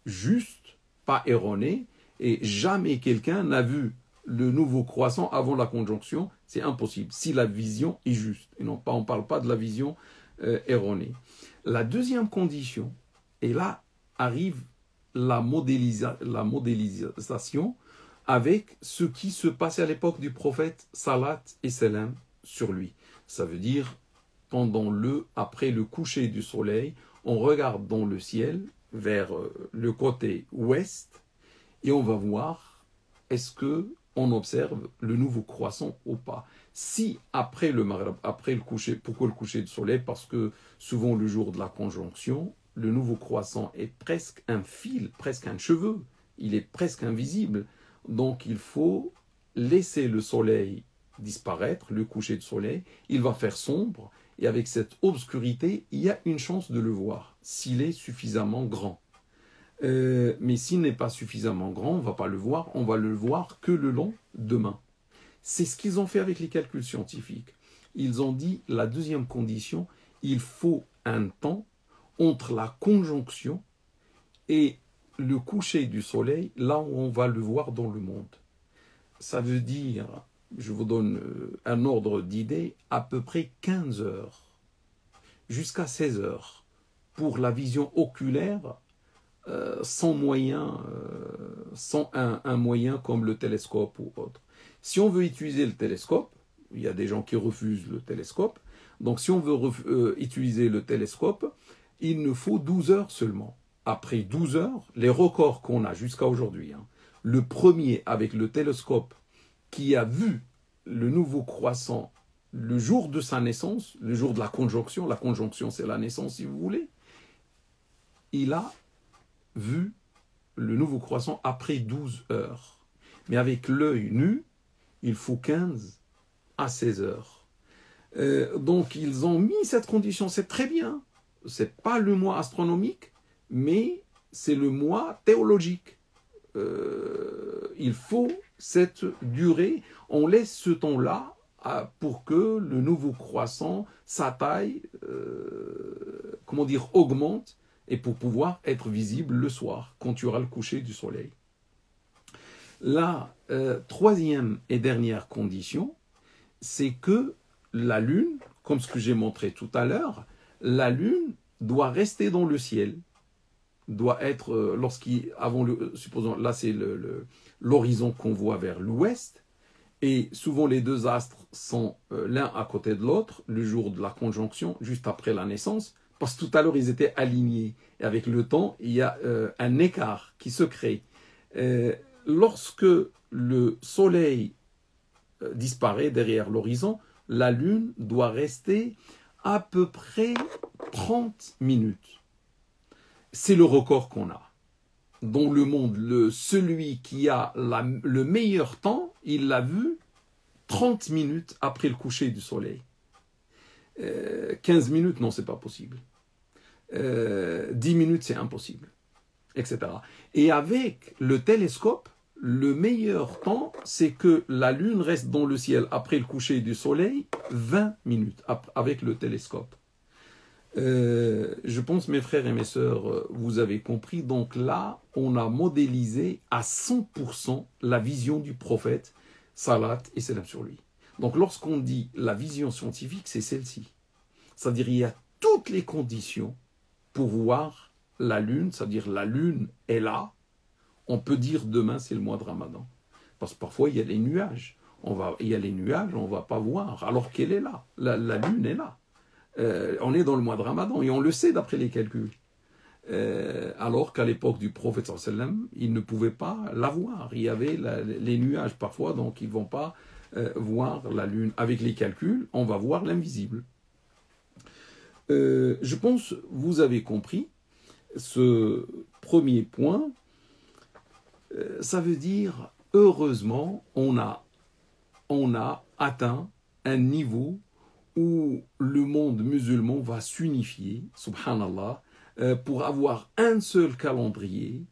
juste, pas erronée, et jamais quelqu'un n'a vu le nouveau croissant avant la conjonction. C'est impossible, si la vision est juste. Et non pas, on ne parle pas de la vision erronée. La deuxième condition, et là arrive la modélisation avec ce qui se passait à l'époque du prophète salat et salam sur lui. Ça veut dire, après le coucher du soleil, on regarde dans le ciel vers le côté ouest et on va voir est-ce que on observe le nouveau croissant ou pas. Si après le maghrib, après le coucher, pourquoi le coucher du soleil? Parce que souvent le jour de la conjonction, le nouveau croissant est presque un fil, presque un cheveu, il est presque invisible. Donc il faut laisser le soleil disparaître, le coucher du soleil, il va faire sombre, et avec cette obscurité, il y a une chance de le voir, s'il est suffisamment grand. Mais s'il n'est pas suffisamment grand, on ne va pas le voir, on va le voir que le lendemain. C'est ce qu'ils ont fait avec les calculs scientifiques. Ils ont dit, la deuxième condition, il faut un temps entre la conjonction et le coucher du soleil, là où on va le voir dans le monde. Ça veut dire, je vous donne un ordre d'idée, à peu près 15 heures, jusqu'à 16 heures, pour la vision oculaire, sans moyen, sans un moyen comme le télescope ou autre. Si on veut utiliser le télescope, il y a des gens qui refusent le télescope, donc si on veut utiliser le télescope, il nous faut 12 heures seulement. Après 12 heures, les records qu'on a jusqu'à aujourd'hui, le premier avec le télescope qui a vu le nouveau croissant le jour de sa naissance, le jour de la conjonction c'est la naissance si vous voulez, il a vu le nouveau croissant après 12 heures. Mais avec l'œil nu, il faut 15 à 16 heures. Donc ils ont mis cette condition, c'est très bien. C'est pas le mois astronomique, mais c'est le mois théologique. Il faut cette durée, on laisse ce temps-là pour que le nouveau croissant, sa taille, augmente, et pour pouvoir être visible le soir, quand il y aura le coucher du soleil. La troisième et dernière condition, c'est que la lune, comme ce que j'ai montré tout à l'heure, la lune doit rester dans le ciel, doit être, supposons, là c'est l'horizon qu'on voit vers l'ouest, et souvent les deux astres sont l'un à côté de l'autre, le jour de la conjonction, juste après la naissance, parce que tout à l'heure ils étaient alignés, et avec le temps, il y a un écart qui se crée. Lorsque le soleil disparaît derrière l'horizon, la lune doit rester à peu près 30 minutes. C'est le record qu'on a. Dans le monde, celui qui a le meilleur temps, il l'a vu 30 minutes après le coucher du soleil. 15 minutes, non, c'est pas possible. 10 minutes, c'est impossible, etc. Et avec le télescope, le meilleur temps, c'est que la lune reste dans le ciel après le coucher du soleil 20 minutes avec le télescope. Je pense, mes frères et mes sœurs, vous avez compris. Donc là, on a modélisé à 100% la vision du prophète, salat et salam sur lui. Donc lorsqu'on dit la vision scientifique, c'est celle-ci. C'est-à-dire il y a toutes les conditions pour voir la lune, c'est-à-dire la lune est là. On peut dire demain c'est le mois de Ramadan. Parce que parfois il y a les nuages. Il y a les nuages, on ne va pas voir, alors qu'elle est là. La lune est là. On est dans le mois de Ramadan et on le sait d'après les calculs. Alors qu'à l'époque du prophète sallam, il ne pouvait pas la voir. Il y avait les nuages parfois, donc ils ne vont pas voir la lune. Avec les calculs, on va voir l'invisible. Je pense vous avez compris ce premier point. Ça veut dire, heureusement, on a atteint un niveau où le monde musulman va s'unifier, subhanallah, pour avoir un seul calendrier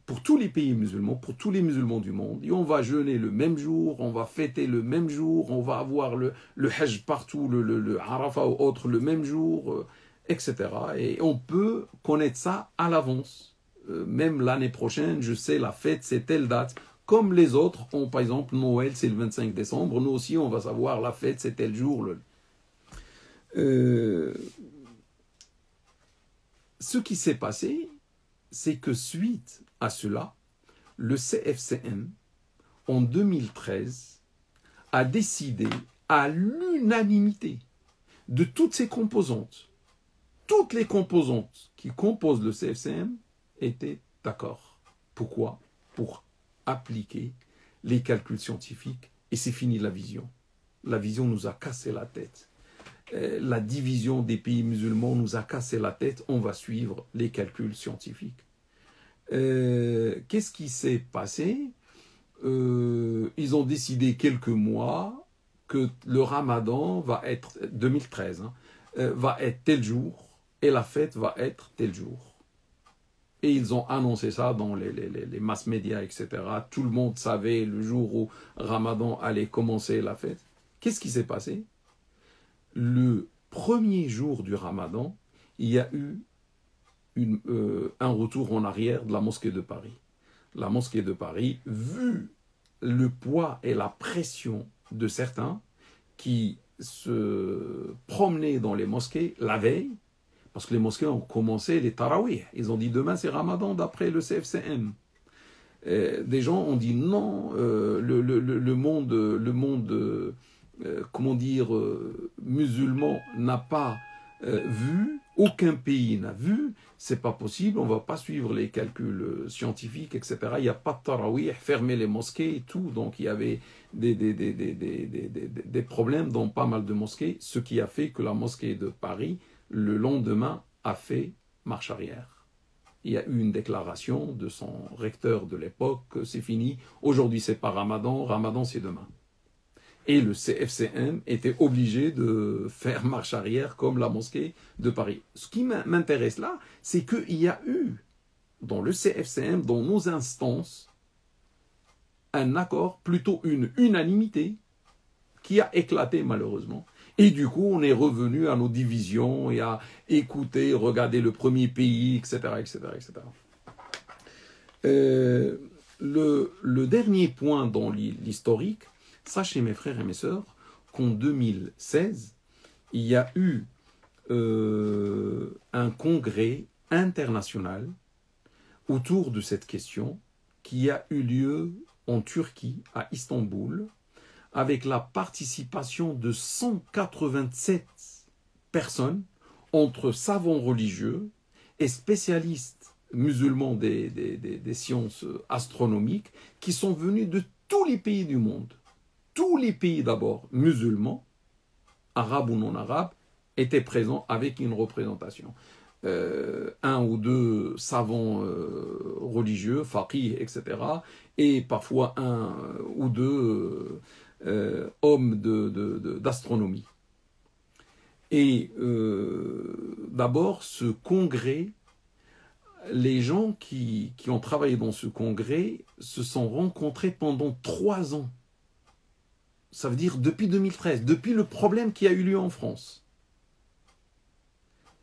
pour tous les pays musulmans, pour tous les musulmans du monde. Et on va jeûner le même jour, on va fêter le même jour, on va avoir le Hajj partout, le Arafat ou autre le même jour, etc. Et on peut connaître ça à l'avance. Même l'année prochaine, je sais, la fête, c'est telle date. Comme les autres ont, par exemple, Noël, c'est le 25 décembre. Nous aussi, on va savoir la fête, c'est tel jour. Ce qui s'est passé, c'est que suite à cela, le CFCM, en 2013, a décidé à l'unanimité de toutes ses composantes. Toutes les composantes qui composent le CFCM étaient d'accord. Pourquoi? Pour appliquer les calculs scientifiques, et c'est fini la vision. La vision nous a cassé la tête. La division des pays musulmans nous a cassé la tête, on va suivre les calculs scientifiques. Qu'est-ce qui s'est passé? Ils ont décidé quelques mois que le Ramadan va être, 2013, va être tel jour, et la fête va être tel jour. Et ils ont annoncé ça dans les mass médias, etc. Tout le monde savait le jour où Ramadan allait commencer la fête. Qu'est-ce qui s'est passé? Le premier jour du Ramadan, il y a eu un retour en arrière de la mosquée de Paris. La mosquée de Paris, vu le poids et la pression de certains qui se promenaient dans les mosquées la veille, parce que les mosquées ont commencé les tarawih. Ils ont dit demain c'est Ramadan d'après le CFCM. Des gens ont dit non, le monde comment dire, musulman n'a pas vu, aucun pays n'a vu, c'est pas possible, on va pas suivre les calculs scientifiques, etc. Il n'y a pas de tarawih, fermer les mosquées et tout. Donc il y avait des problèmes dans pas mal de mosquées, ce qui a fait que la mosquée de Paris, le lendemain, a fait marche arrière. Il y a eu une déclaration de son recteur de l'époque, c'est fini, aujourd'hui c'est pas Ramadan, Ramadan c'est demain. Et le CFCM était obligé de faire marche arrière comme la mosquée de Paris. Ce qui m'intéresse là, c'est qu'il y a eu dans le CFCM, dans nos instances, un accord, plutôt une unanimité, qui a éclaté malheureusement. Et du coup, on est revenu à nos divisions et à écouter, regarder le premier pays, etc. etc., etc. Le dernier point dans l'historique, sachez mes frères et mes sœurs qu'en 2016, il y a eu un congrès international autour de cette question qui a eu lieu en Turquie, à Istanbul, avec la participation de 187 personnes, entre savants religieux et spécialistes musulmans des sciences astronomiques, qui sont venus de tous les pays du monde. Tous les pays d'abord musulmans, arabes ou non arabes, étaient présents avec une représentation. Un ou deux savants religieux, faqih, etc. Et parfois un ou deux hommes d'astronomie. Et d'abord, ce congrès, les gens qui ont travaillé dans ce congrès se sont rencontrés pendant 3 ans. Ça veut dire depuis 2013, depuis le problème qui a eu lieu en France.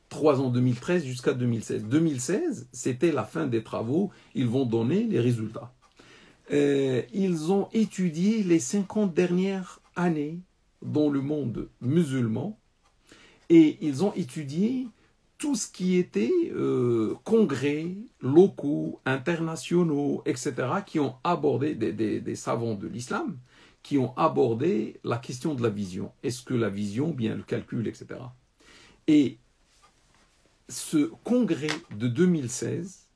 3 ans, 2013 jusqu'à 2016. 2016, c'était la fin des travaux, ils vont donner les résultats. Ils ont étudié les 50 dernières années dans le monde musulman et ils ont étudié tout ce qui était congrès locaux, internationaux, etc., qui ont abordé des savants de l'islam, qui ont abordé la question de la vision. Est-ce que la vision, bien le calcul, etc. Et ce congrès de 2016,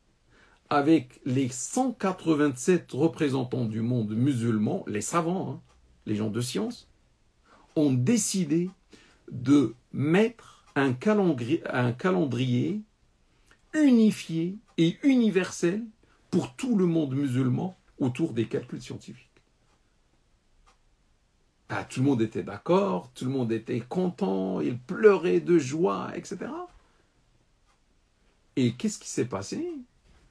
avec les 187 représentants du monde musulman, les savants, les gens de science, ont décidé de mettre un calendrier unifié et universel pour tout le monde musulman autour des calculs scientifiques. Tout le monde était d'accord, tout le monde était content, il pleurait de joie, etc. Et qu'est-ce qui s'est passé?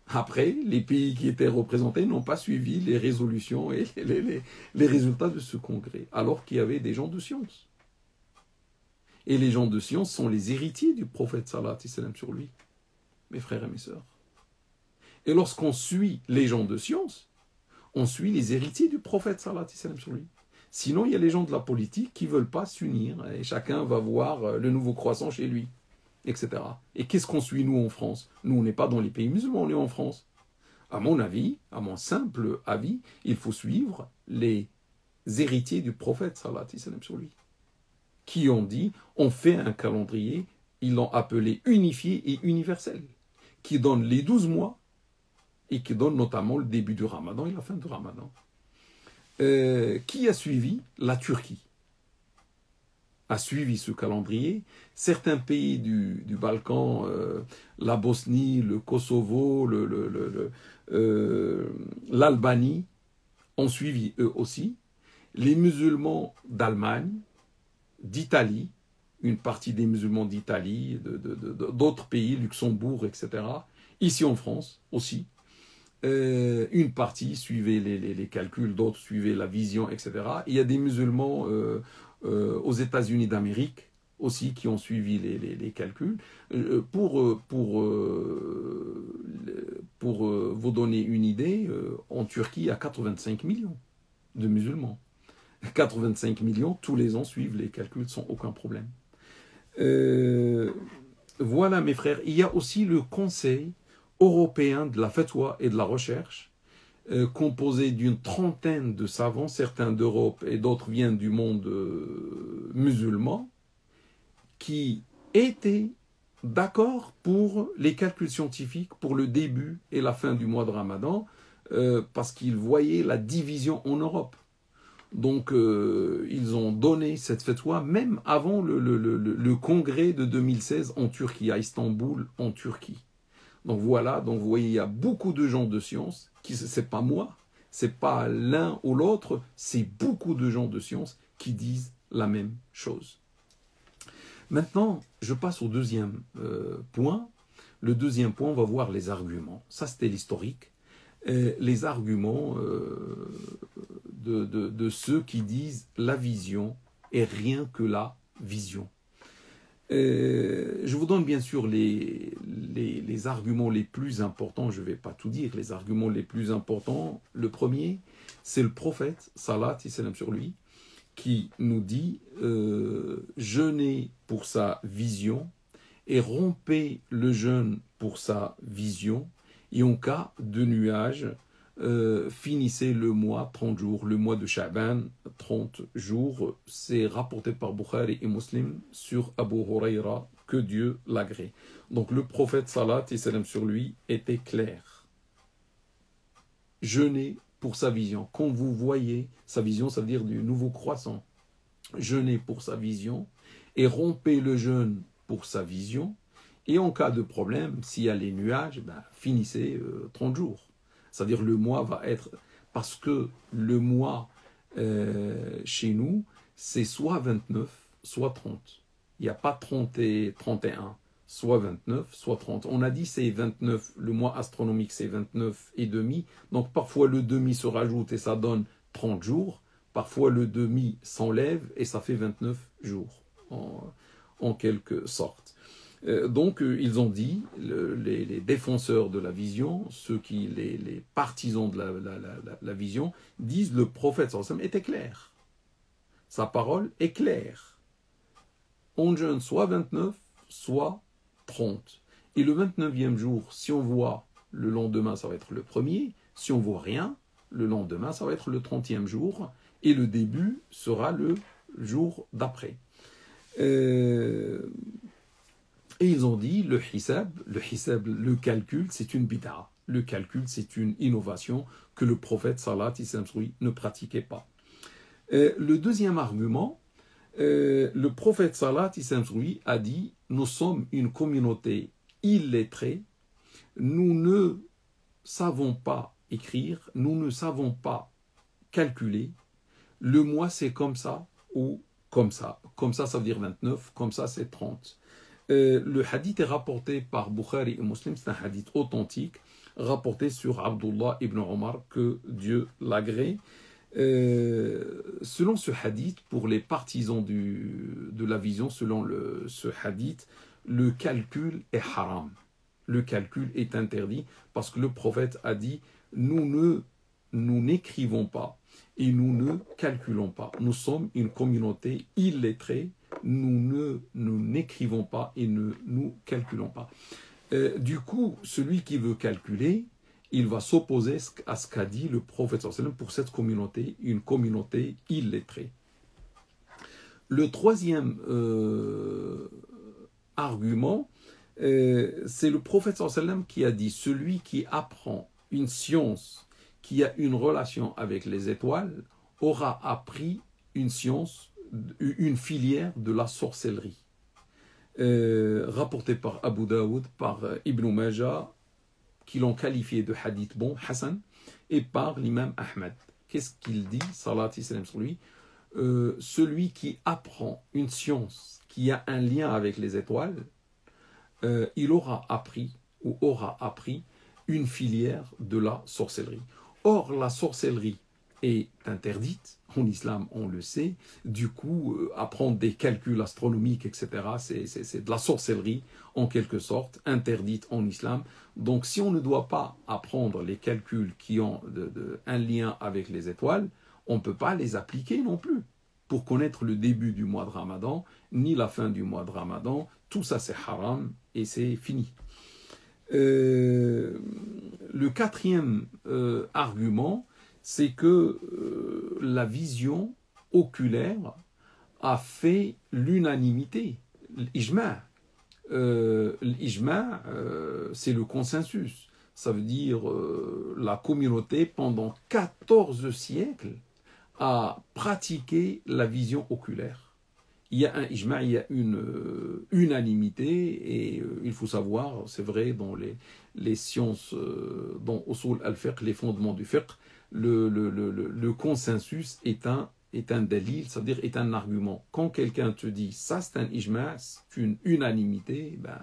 Après, les pays qui étaient représentés n'ont pas suivi les résolutions et les résultats de ce congrès, alors qu'il y avait des gens de science. Et les gens de science sont les héritiers du prophète sallallahu alayhi wa sallam sur lui, mes frères et mes sœurs. Et lorsqu'on suit les gens de science, on suit les héritiers du prophète sallallahu alayhi wa sallam sur lui. Sinon, il y a les gens de la politique qui ne veulent pas s'unir et chacun va voir le nouveau croissant chez lui, etc. Et qu'est-ce qu'on suit, nous, en France? Nous, on n'est pas dans les pays musulmans, on est en France. À mon avis, à mon simple avis, il faut suivre les héritiers du prophète, sallallahu alayhi wa sallam, sur lui, qui ont dit, on fait un calendrier, ils l'ont appelé unifié et universel, qui donne les 12 mois et qui donne notamment le début du Ramadan et la fin du Ramadan. Qui a suivi? La Turquie a suivi ce calendrier. Certains pays du Balkan, la Bosnie, le Kosovo, l'Albanie, ont suivi eux aussi. Les musulmans d'Allemagne, d'Italie, une partie des musulmans d'Italie, d'autres pays, Luxembourg, etc. Ici en France aussi. Une partie suivait les calculs, d'autres suivaient la vision, etc. Il y a des musulmans aux États-Unis d'Amérique aussi qui ont suivi les calculs. Pour vous donner une idée, en Turquie, il y a 85 millions de musulmans. 85 millions, tous les ans, suivent les calculs sans aucun problème. Voilà, mes frères. Il y a aussi le Conseil européen de la fatwa et de la recherche, composé d'une trentaine de savants, certains d'Europe et d'autres viennent du monde musulman, qui étaient d'accord pour les calculs scientifiques pour le début et la fin du mois de Ramadan, parce qu'ils voyaient la division en Europe. Donc, ils ont donné cette fatwa même avant le congrès de 2016 en Turquie, à Istanbul, en Turquie. Donc voilà, donc vous voyez, il y a beaucoup de gens de science, c'est pas moi, c'est pas l'un ou l'autre, c'est beaucoup de gens de science qui disent la même chose. Maintenant, je passe au deuxième point. Le deuxième point, on va voir les arguments. Ça, c'était l'historique. Les arguments de ceux qui disent la vision est rien que la vision. Je vous donne bien sûr les arguments les plus importants, je ne vais pas tout dire, les arguments les plus importants. Le premier, c'est le prophète, salat et salam sur lui, qui nous dit jeûnez pour sa vision et rompez le jeûne pour sa vision, et en cas de nuage, finissez le mois 30 jours, le mois de Sha'ban 30 jours. C'est rapporté par Bukhari et Muslim sur Abu Huraira, que Dieu l'agrée. Donc le prophète salat et salam sur lui était clair. Jeûnez pour sa vision. Quand vous voyez sa vision, ça veut dire du nouveau croissant. Jeûnez pour sa vision et rompez le jeûne pour sa vision. Et en cas de problème, s'il y a les nuages, finissez 30 jours. C'est-à-dire le mois va être... Parce que le mois, chez nous, c'est soit 29, soit 30. Il n'y a pas 30 et 31, soit 29, soit 30. On a dit c'est 29, le mois astronomique c'est 29 et demi. Donc parfois le demi se rajoute et ça donne 30 jours. Parfois le demi s'enlève et ça fait 29 jours, en quelque sorte. Donc, ils ont dit, les défenseurs de la vision, les partisans de la vision, disent le prophète sallallahu alayhi wa sallam était clair. Sa parole est claire. On jeûne soit 29, soit 30. Et le 29e jour, si on voit le lendemain, ça va être le premier. Si on voit rien, le lendemain, ça va être le 30e jour. Et le début sera le jour d'après. Et ils ont dit, le hisab, le calcul, c'est une bid'a. Le calcul, c'est une innovation que le prophète salat ne pratiquait pas. Le deuxième argument, le prophète salat a dit, nous sommes une communauté illettrée, nous ne savons pas écrire, nous ne savons pas calculer, le mois c'est comme ça ou comme ça. Comme ça, ça veut dire 29, comme ça c'est 30. Le hadith est rapporté par Bukhari et Muslim, c'est un hadith authentique, rapporté sur Abdullah ibn Omar, que Dieu l'agrée. Selon ce hadith, pour les partisans de la vision, selon ce hadith, le calcul est haram. Le calcul est interdit parce que le prophète a dit « Nous n'écrivons pas et nous ne calculons pas. Nous sommes une communauté illettrée. Nous n'écrivons pas et ne nous calculons pas. » Du coup, celui qui veut calculer, il va s'opposer à ce qu'a dit le prophète sallallahu alayhi wa sallam pour cette communauté, une communauté illettrée. Le troisième argument, c'est le prophète sallallahu alayhi wa sallam qui a dit « Celui qui apprend une science qui a une relation avec les étoiles, aura appris une science, une filière de la sorcellerie. Rapporté par Abu Daoud, par Ibn Majah, qui l'ont qualifié de hadith bon, Hassan, et par l'imam Ahmed. Qu'est-ce qu'il dit, salat et salam sur lui? Celui qui apprend une science qui a un lien avec les étoiles, il aura appris ou aura appris une filière de la sorcellerie. Or, la sorcellerie est interdite en islam, on le sait. Du coup, apprendre des calculs astronomiques, etc., c'est de la sorcellerie, en quelque sorte, interdite en islam. Donc, si on ne doit pas apprendre les calculs qui ont un lien avec les étoiles, on ne peut pas les appliquer non plus. Pour connaître le début du mois de Ramadan, ni la fin du mois de Ramadan, tout ça c'est haram et c'est fini. Le quatrième argument, c'est que la vision oculaire a fait l'unanimité. L'ijma', c'est le consensus. Ça veut dire la communauté pendant 14 siècles a pratiqué la vision oculaire. Il y a un ijma', il y a une unanimité, et il faut savoir, c'est vrai, dans les sciences, dans usul al-fiqh, les fondements du fiqh, le consensus est un dalil, c'est-à-dire est un argument. Quand quelqu'un te dit ça c'est un ijma', c'est une unanimité, ben,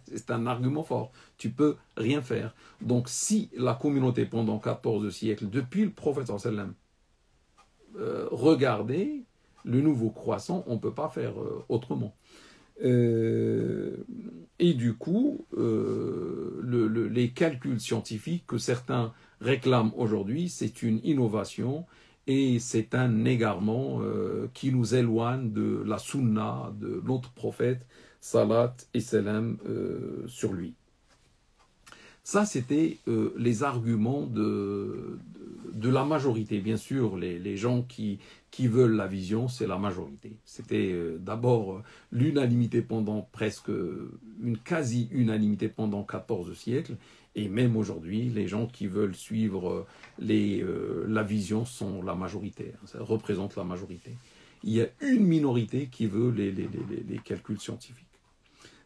c'est un argument fort. Tu peux rien faire. Donc si la communauté pendant 14 siècles, depuis le prophète sallallahu alayhi wa sallam, regardez le nouveau croissant, on ne peut pas faire autrement. Et du coup, les calculs scientifiques que certains réclament aujourd'hui, c'est une innovation et c'est un égarement qui nous éloigne de la sunna de notre prophète, salat et salam sur lui. Ça, c'était les arguments de la majorité. Bien sûr, les gens qui veulent la vision, c'est la majorité. C'était d'abord l'unanimité pendant presque, une quasi-unanimité pendant 14 siècles. Et même aujourd'hui, les gens qui veulent suivre la vision sont la majorité. Ça représente la majorité. Il y a une minorité qui veut les calculs scientifiques.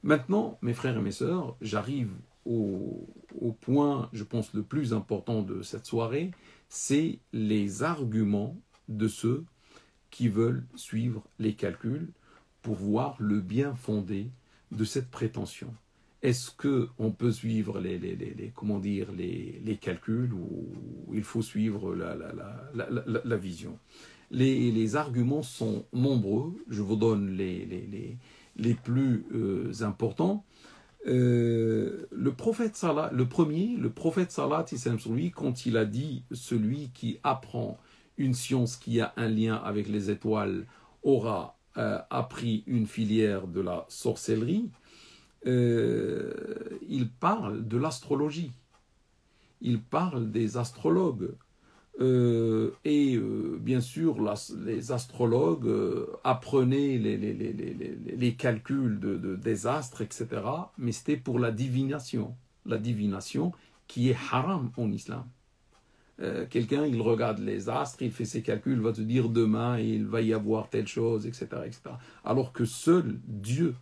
Maintenant, mes frères et mes sœurs, j'arrive au point, je pense, le plus important de cette soirée, c'est les arguments de ceux qui veulent suivre les calculs pour voir le bien fondé de cette prétention. Est-ce qu'on peut suivre les calculs ou il faut suivre la vision? Les arguments sont nombreux, je vous donne les plus importants. Le prophète Salah, le prophète Salah, sur lui, quand il a dit celui qui apprend une science qui a un lien avec les étoiles aura appris une filière de la sorcellerie, il parle de l'astrologie, il parle des astrologues. Bien sûr, les astrologues apprenaient les calculs des astres, etc. Mais c'était pour la divination qui est haram en islam. Quelqu'un, il regarde les astres, il fait ses calculs, il va te dire demain il va y avoir telle chose, etc., etc. Alors que seul Dieu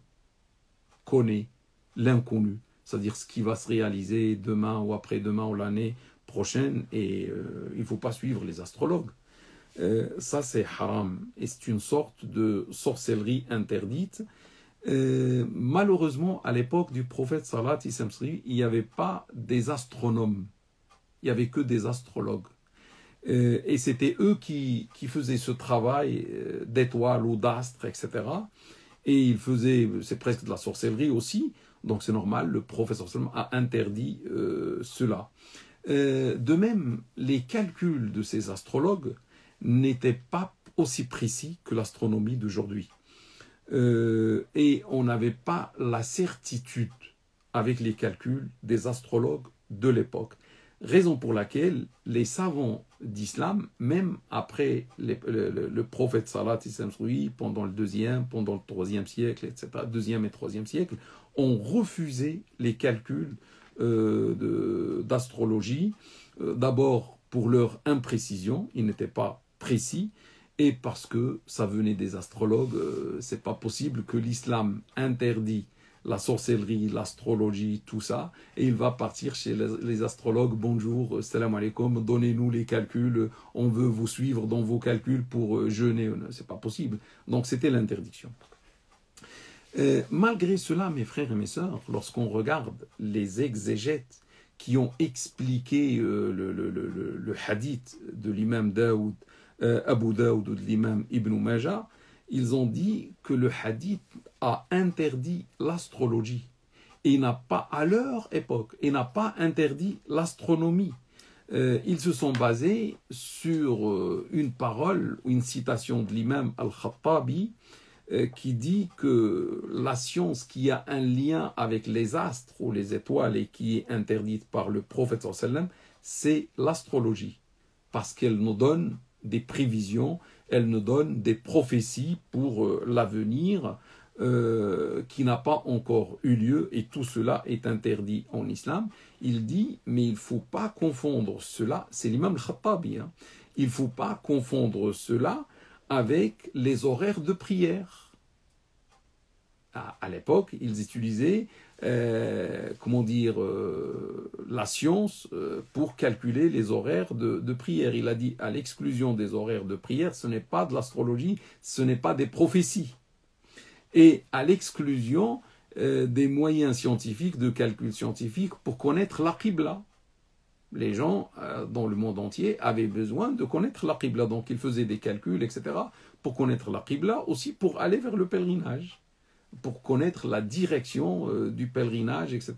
connaît l'inconnu, c'est-à-dire ce qui va se réaliser demain ou après-demain ou l'année prochaine, et il ne faut pas suivre les astrologues. Ça, c'est haram, et c'est une sorte de sorcellerie interdite. Malheureusement, à l'époque du prophète Salat, il n'y avait pas des astronomes, il n'y avait que des astrologues. Et c'était eux qui faisaient ce travail d'étoiles ou d'astres, etc. Et ils faisaient, c'est presque de la sorcellerie aussi, donc c'est normal, le prophète a interdit cela. De même, les calculs de ces astrologues n'étaient pas aussi précis que l'astronomie d'aujourd'hui. Et on n'avait pas la certitude avec les calculs des astrologues de l'époque. Raison pour laquelle les savants d'islam, même après le prophète Salat, pendant le 2e, pendant le 3e siècle, etc., 2e et 3e siècle, ont refusé les calculs d'astrologie, d'abord pour leur imprécision, ils n'étaient pas précis, et parce que ça venait des astrologues, c'est pas possible que l'islam interdit la sorcellerie, l'astrologie, tout ça, et il va partir chez les astrologues, bonjour, salam alaikum, donnez-nous les calculs, on veut vous suivre dans vos calculs pour jeûner, c'est pas possible. Donc c'était l'interdiction. Malgré cela, mes frères et mes sœurs, lorsqu'on regarde les exégètes qui ont expliqué le hadith de l'imam Daoud, Abu Daoud ou de l'imam Ibn Majah, ils ont dit que le hadith a interdit l'astrologie et n'a pas, à leur époque, et n'a pas interdit l'astronomie. Ils se sont basés sur une parole, une citation de l'imam Al-Khattabi qui dit que la science qui a un lien avec les astres ou les étoiles et qui est interdite par le prophète sallallahu alayhi wa sallam, c'est l'astrologie, parce qu'elle nous donne des prévisions, elle nous donne des prophéties pour l'avenir qui n'a pas encore eu lieu, et tout cela est interdit en islam. Il dit, mais il ne faut pas confondre cela, c'est l'imam al-Khattabi, hein, il ne faut pas confondre cela avec les horaires de prière. À l'époque, ils utilisaient la science pour calculer les horaires de prière. Il a dit, à l'exclusion des horaires de prière, ce n'est pas de l'astrologie, ce n'est pas des prophéties. Et à l'exclusion des moyens scientifiques, de calcul scientifique, pour connaître la Qibla. Les gens dans le monde entier avaient besoin de connaître la Qibla, donc ils faisaient des calculs, etc., pour connaître la Qibla, aussi pour aller vers le pèlerinage, pour connaître la direction du pèlerinage, etc.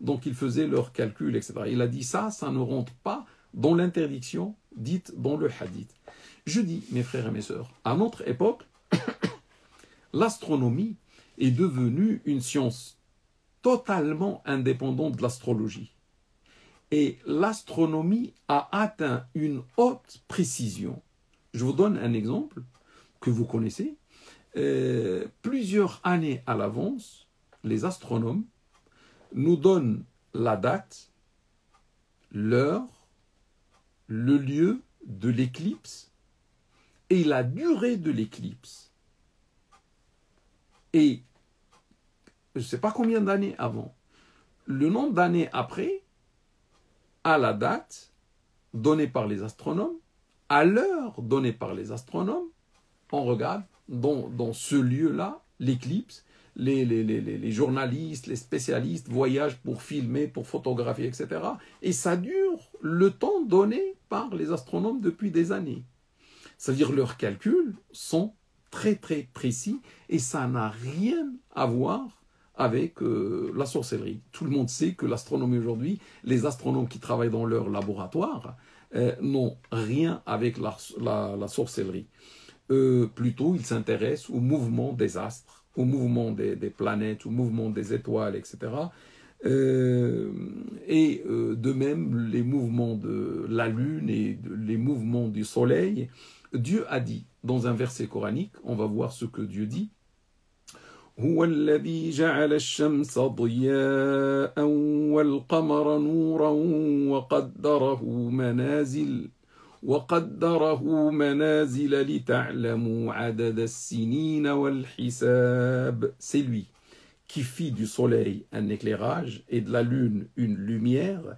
Donc ils faisaient leurs calculs, etc. Il a dit ça ne rentre pas dans l'interdiction dite dans le hadith. Je dis, mes frères et mes sœurs, à notre époque, l'astronomie est devenue une science totalement indépendante de l'astrologie. Et l'astronomie a atteint une haute précision. Je vous donne un exemple que vous connaissez. Plusieurs années à l'avance, les astronomes nous donnent la date, l'heure, le lieu de l'éclipse et la durée de l'éclipse. Et je ne sais pas combien d'années avant, le nombre d'années après, à la date donnée par les astronomes, à l'heure donnée par les astronomes, on regarde dans ce lieu-là, l'éclipse, les journalistes, les spécialistes voyagent pour filmer, pour photographier, etc. Et ça dure le temps donné par les astronomes depuis des années. C'est-à-dire leurs calculs sont très très précis et ça n'a rien à voir avec la sorcellerie. Tout le monde sait que l'astronomie aujourd'hui, les astronomes qui travaillent dans leur laboratoire n'ont rien avec la sorcellerie. Plutôt, ils s'intéressent au mouvement des astres, au mouvement des planètes, au mouvement des étoiles, etc. De même, les mouvements de la Lune et les mouvements du Soleil. Dieu a dit, dans un verset coranique, on va voir ce que Dieu dit, هو الذي جعل الشمس ضياء والقمر نورا وقدره منازل لتعلموا عدد السنين والحساب. C'est lui qui fit du soleil un éclairage et de la lune une lumière.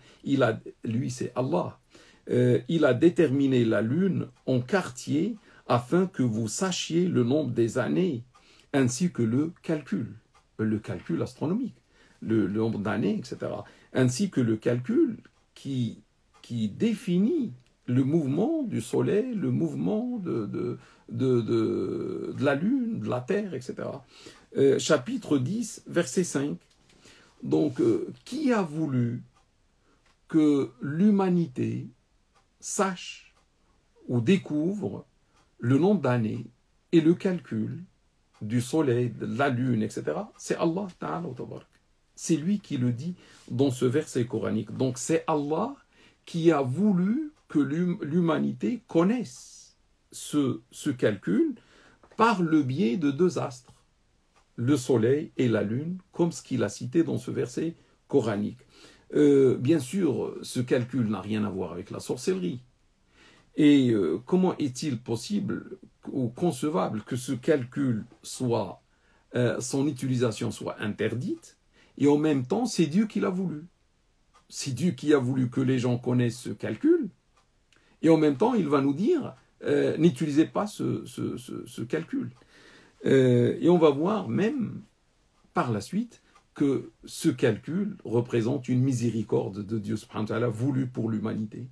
Lui, c'est Allah. Il a déterminé la lune en quartier afin que vous sachiez le nombre des années ainsi que le calcul astronomique, le nombre d'années, etc. Ainsi que le calcul qui définit le mouvement du soleil, le mouvement de la lune, de la terre, etc. Chapitre 10, verset 5. Donc, qui a voulu que l'humanité sache ou découvre le nombre d'années et le calcul du soleil, de la lune, etc. C'est Allah Ta'ala. C'est lui qui le dit dans ce verset coranique. Donc c'est Allah qui a voulu que l'humanité connaisse ce calcul par le biais de deux astres, le soleil et la lune, comme ce qu'il a cité dans ce verset coranique. Bien sûr, ce calcul n'a rien à voir avec la sorcellerie. Et comment est-il possible ou concevable que ce calcul soit, son utilisation soit interdite, et en même temps, c'est Dieu qui l'a voulu. C'est Dieu qui a voulu que les gens connaissent ce calcul, et en même temps, il va nous dire, n'utilisez pas ce calcul. Et on va voir même par la suite que ce calcul représente une miséricorde de Dieu subhanahu wa ta'ala voulue pour l'humanité.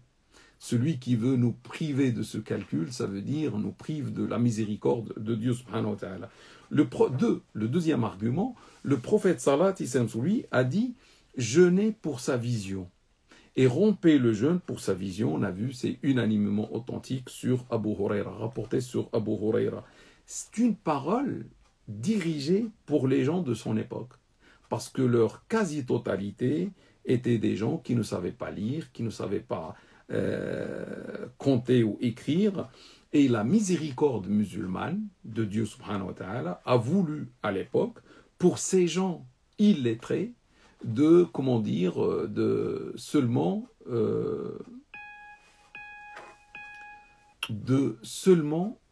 Celui qui veut nous priver de ce calcul, ça veut dire nous prive de la miséricorde de Dieu subhanahu wa ta'ala. Le deuxième argument, le prophète salat lui a dit jeûnez pour sa vision et rompez le jeûne pour sa vision. On a vu, c'est unanimement authentique sur Abu Huraira, rapporté sur Abu Huraira. C'est une parole dirigée pour les gens de son époque, parce que leur quasi-totalité étaient des gens qui ne savaient pas lire, qui ne savaient pas compter ou écrire, et la miséricorde musulmane de Dieu subhanahu wa ta'ala a voulu à l'époque, pour ces gens illettrés, de seulement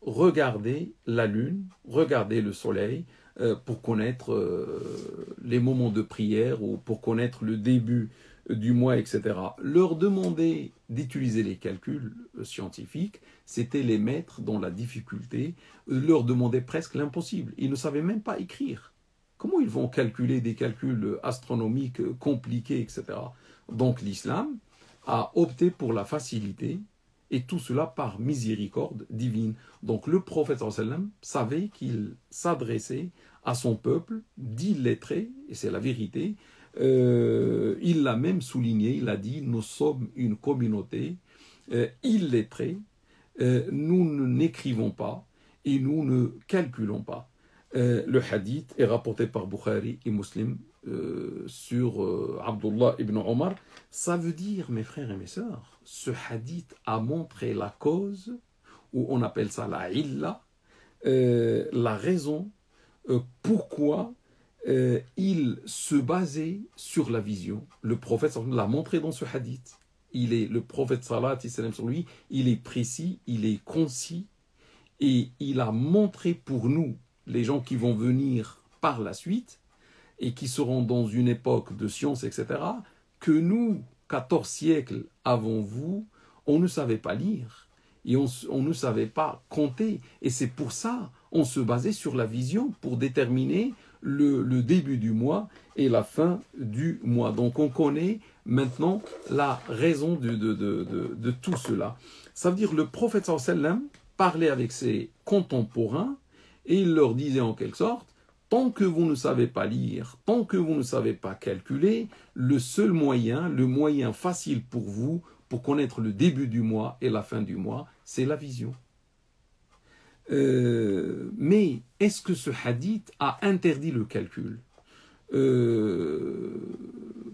regarder la lune, regarder le soleil, pour connaître les moments de prière ou pour connaître le début du mois, etc. Leur demander d'utiliser les calculs scientifiques, c'était les mettre dans la difficulté, leur demander presque l'impossible. Ils ne savaient même pas écrire. Comment ils vont calculer des calculs astronomiques compliqués, etc. Donc l'islam a opté pour la facilité, et tout cela par miséricorde divine. Donc le prophète sallam savait qu'il s'adressait à son peuple d'illettrés, et c'est la vérité. Il l'a même souligné, il a dit nous sommes une communauté illettrée, nous n'écrivons pas et nous ne calculons pas. Le hadith est rapporté par Bukhari et Muslim sur Abdullah ibn Omar. Ça veut dire, mes frères et mes sœurs, ce hadith a montré la cause, ou on appelle ça la illa, la raison pourquoi il se basait sur la vision. Le prophète l'a montré dans ce hadith. Le prophète salat sur lui, il est précis, il est concis, et il a montré pour nous, les gens qui vont venir par la suite, et qui seront dans une époque de science, etc., que nous, 14 siècles avant vous, on ne savait pas lire, et on ne savait pas compter, et c'est pour ça on se basait sur la vision pour déterminer le début du mois et la fin du mois. Donc on connaît maintenant la raison de tout cela. Ça veut dire le prophète sallam parlait avec ses contemporains et il leur disait en quelque sorte, tant que vous ne savez pas lire, tant que vous ne savez pas calculer, le seul moyen, le moyen facile pour vous, pour connaître le début du mois et la fin du mois, c'est la vision. Mais est-ce que ce hadith a interdit le calcul?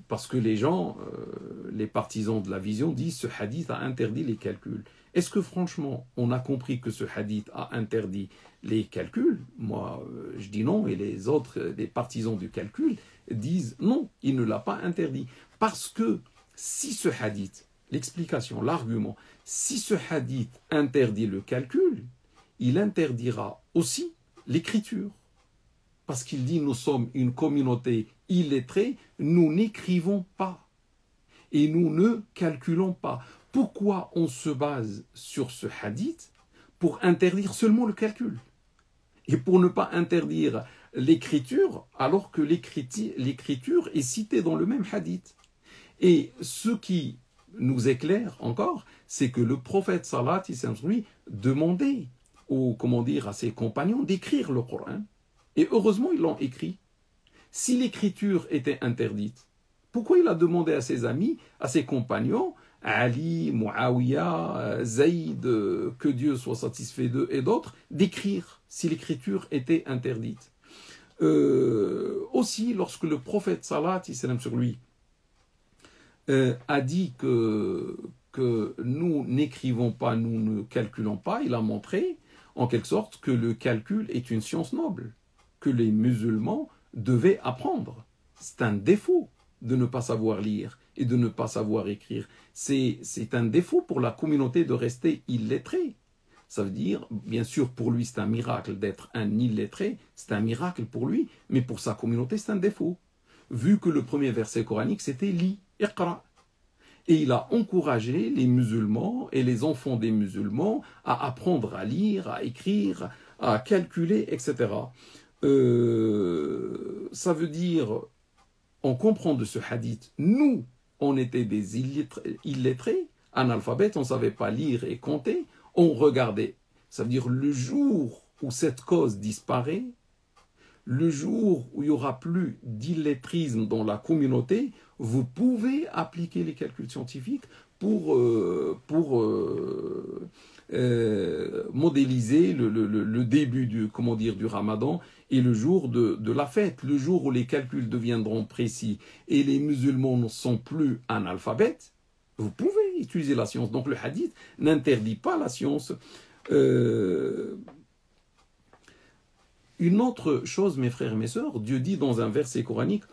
Parce que les gens, les partisans de la vision disent ce hadith a interdit les calculs. Est-ce que franchement on a compris que ce hadith a interdit les calculs? Moi je dis non, et les autres, les partisans du calcul, disent non, il ne l'a pas interdit. Parce que si ce hadith, l'explication, l'argument, si ce hadith interdit le calcul, il interdira aussi l'écriture. Parce qu'il dit nous sommes une communauté illettrée, nous n'écrivons pas et nous ne calculons pas. Pourquoi on se base sur ce hadith? Pour interdire seulement le calcul et pour ne pas interdire l'écriture, alors que l'écriture est citée dans le même hadith. Et ce qui nous éclaire encore, c'est que le prophète sallallahu alayhi wa sallam demandait à ses compagnons d'écrire le Coran. Et heureusement, ils l'ont écrit. Si l'écriture était interdite, pourquoi il a demandé à ses amis, à ses compagnons, Ali, Muawiyah, Zayd, que Dieu soit satisfait d'eux et d'autres, d'écrire si l'écriture était interdite? Aussi, lorsque le prophète sallallahu alayhi wa sallam sur lui a dit que nous n'écrivons pas, nous ne calculons pas, il a montré en quelque sorte que le calcul est une science noble, que les musulmans devaient apprendre. C'est un défaut de ne pas savoir lire et de ne pas savoir écrire. C'est un défaut pour la communauté de rester illettrée. Ça veut dire, bien sûr, pour lui, c'est un miracle d'être un illettré, c'est un miracle pour lui, mais pour sa communauté, c'est un défaut. Vu que le premier verset coranique, c'était Li, Iqra. Et il a encouragé les musulmans et les enfants des musulmans à apprendre à lire, à écrire, à calculer, etc. Ça veut dire, on comprend de ce hadith, nous, on était des illettrés, analphabètes, on ne savait pas lire et compter, on regardait. Ça veut dire le jour où cette cause disparaît, le jour où il n'y aura plus d'illettrisme dans la communauté, vous pouvez appliquer les calculs scientifiques pour modéliser le début du Ramadan et le jour de la fête, le jour où les calculs deviendront précis et les musulmans ne sont plus analphabètes, vous pouvez utiliser la science. Donc le hadith n'interdit pas la science. Une autre chose, mes frères et mes sœurs, Dieu dit dans un verset coranique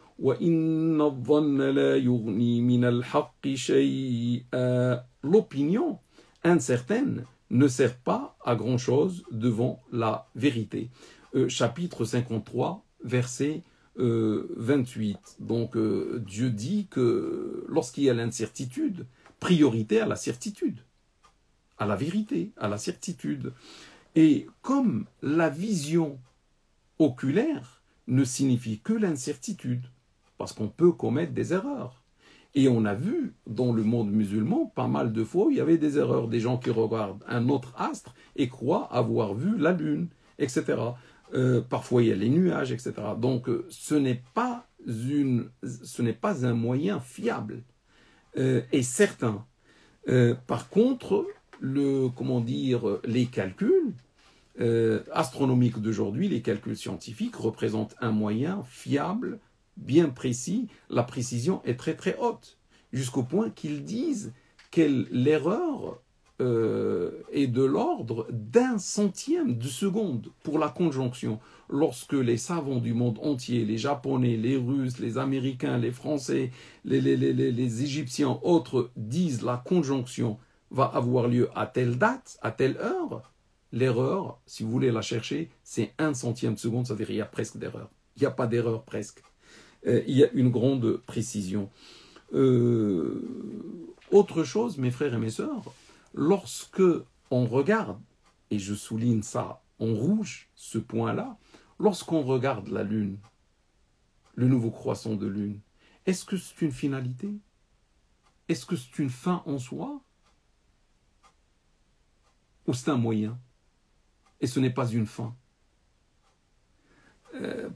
l'opinion incertaine ne sert pas à grand chose devant la vérité. Chapitre 53, verset 28. Donc Dieu dit que lorsqu'il y a l'incertitude, priorité à la certitude, à la vérité, à la certitude. Et comme la vision oculaire ne signifie que l'incertitude, parce qu'on peut commettre des erreurs. Et on a vu dans le monde musulman pas mal de fois où il y avait des erreurs, des gens qui regardent un autre astre et croient avoir vu la lune, etc. Parfois il y a les nuages, etc. Donc ce n'est pas un moyen fiable et certain. Par contre, les calculs astronomiques d'aujourd'hui, les calculs scientifiques représentent un moyen fiable, bien précis. La précision est très très haute, jusqu'au point qu'ils disent que l'erreur est de l'ordre d'un centième de seconde pour la conjonction. Lorsque les savants du monde entier, les Japonais, les Russes, les Américains, les Français, les Égyptiens, autres, disent la conjonction va avoir lieu à telle date, à telle heure, l'erreur, si vous voulez la chercher, c'est un centième de seconde, c'est-à-dire il y a presque d'erreur. Il n'y a pas d'erreur presque. Il y a une grande précision. Autre chose, mes frères et mes sœurs, lorsque on regarde, et je souligne ça en rouge, ce point-là, lorsqu'on regarde la Lune, le nouveau croissant de Lune, est-ce que c'est une finalité? Est-ce que c'est une fin en soi? Ou c'est un moyen? Et ce n'est pas une fin.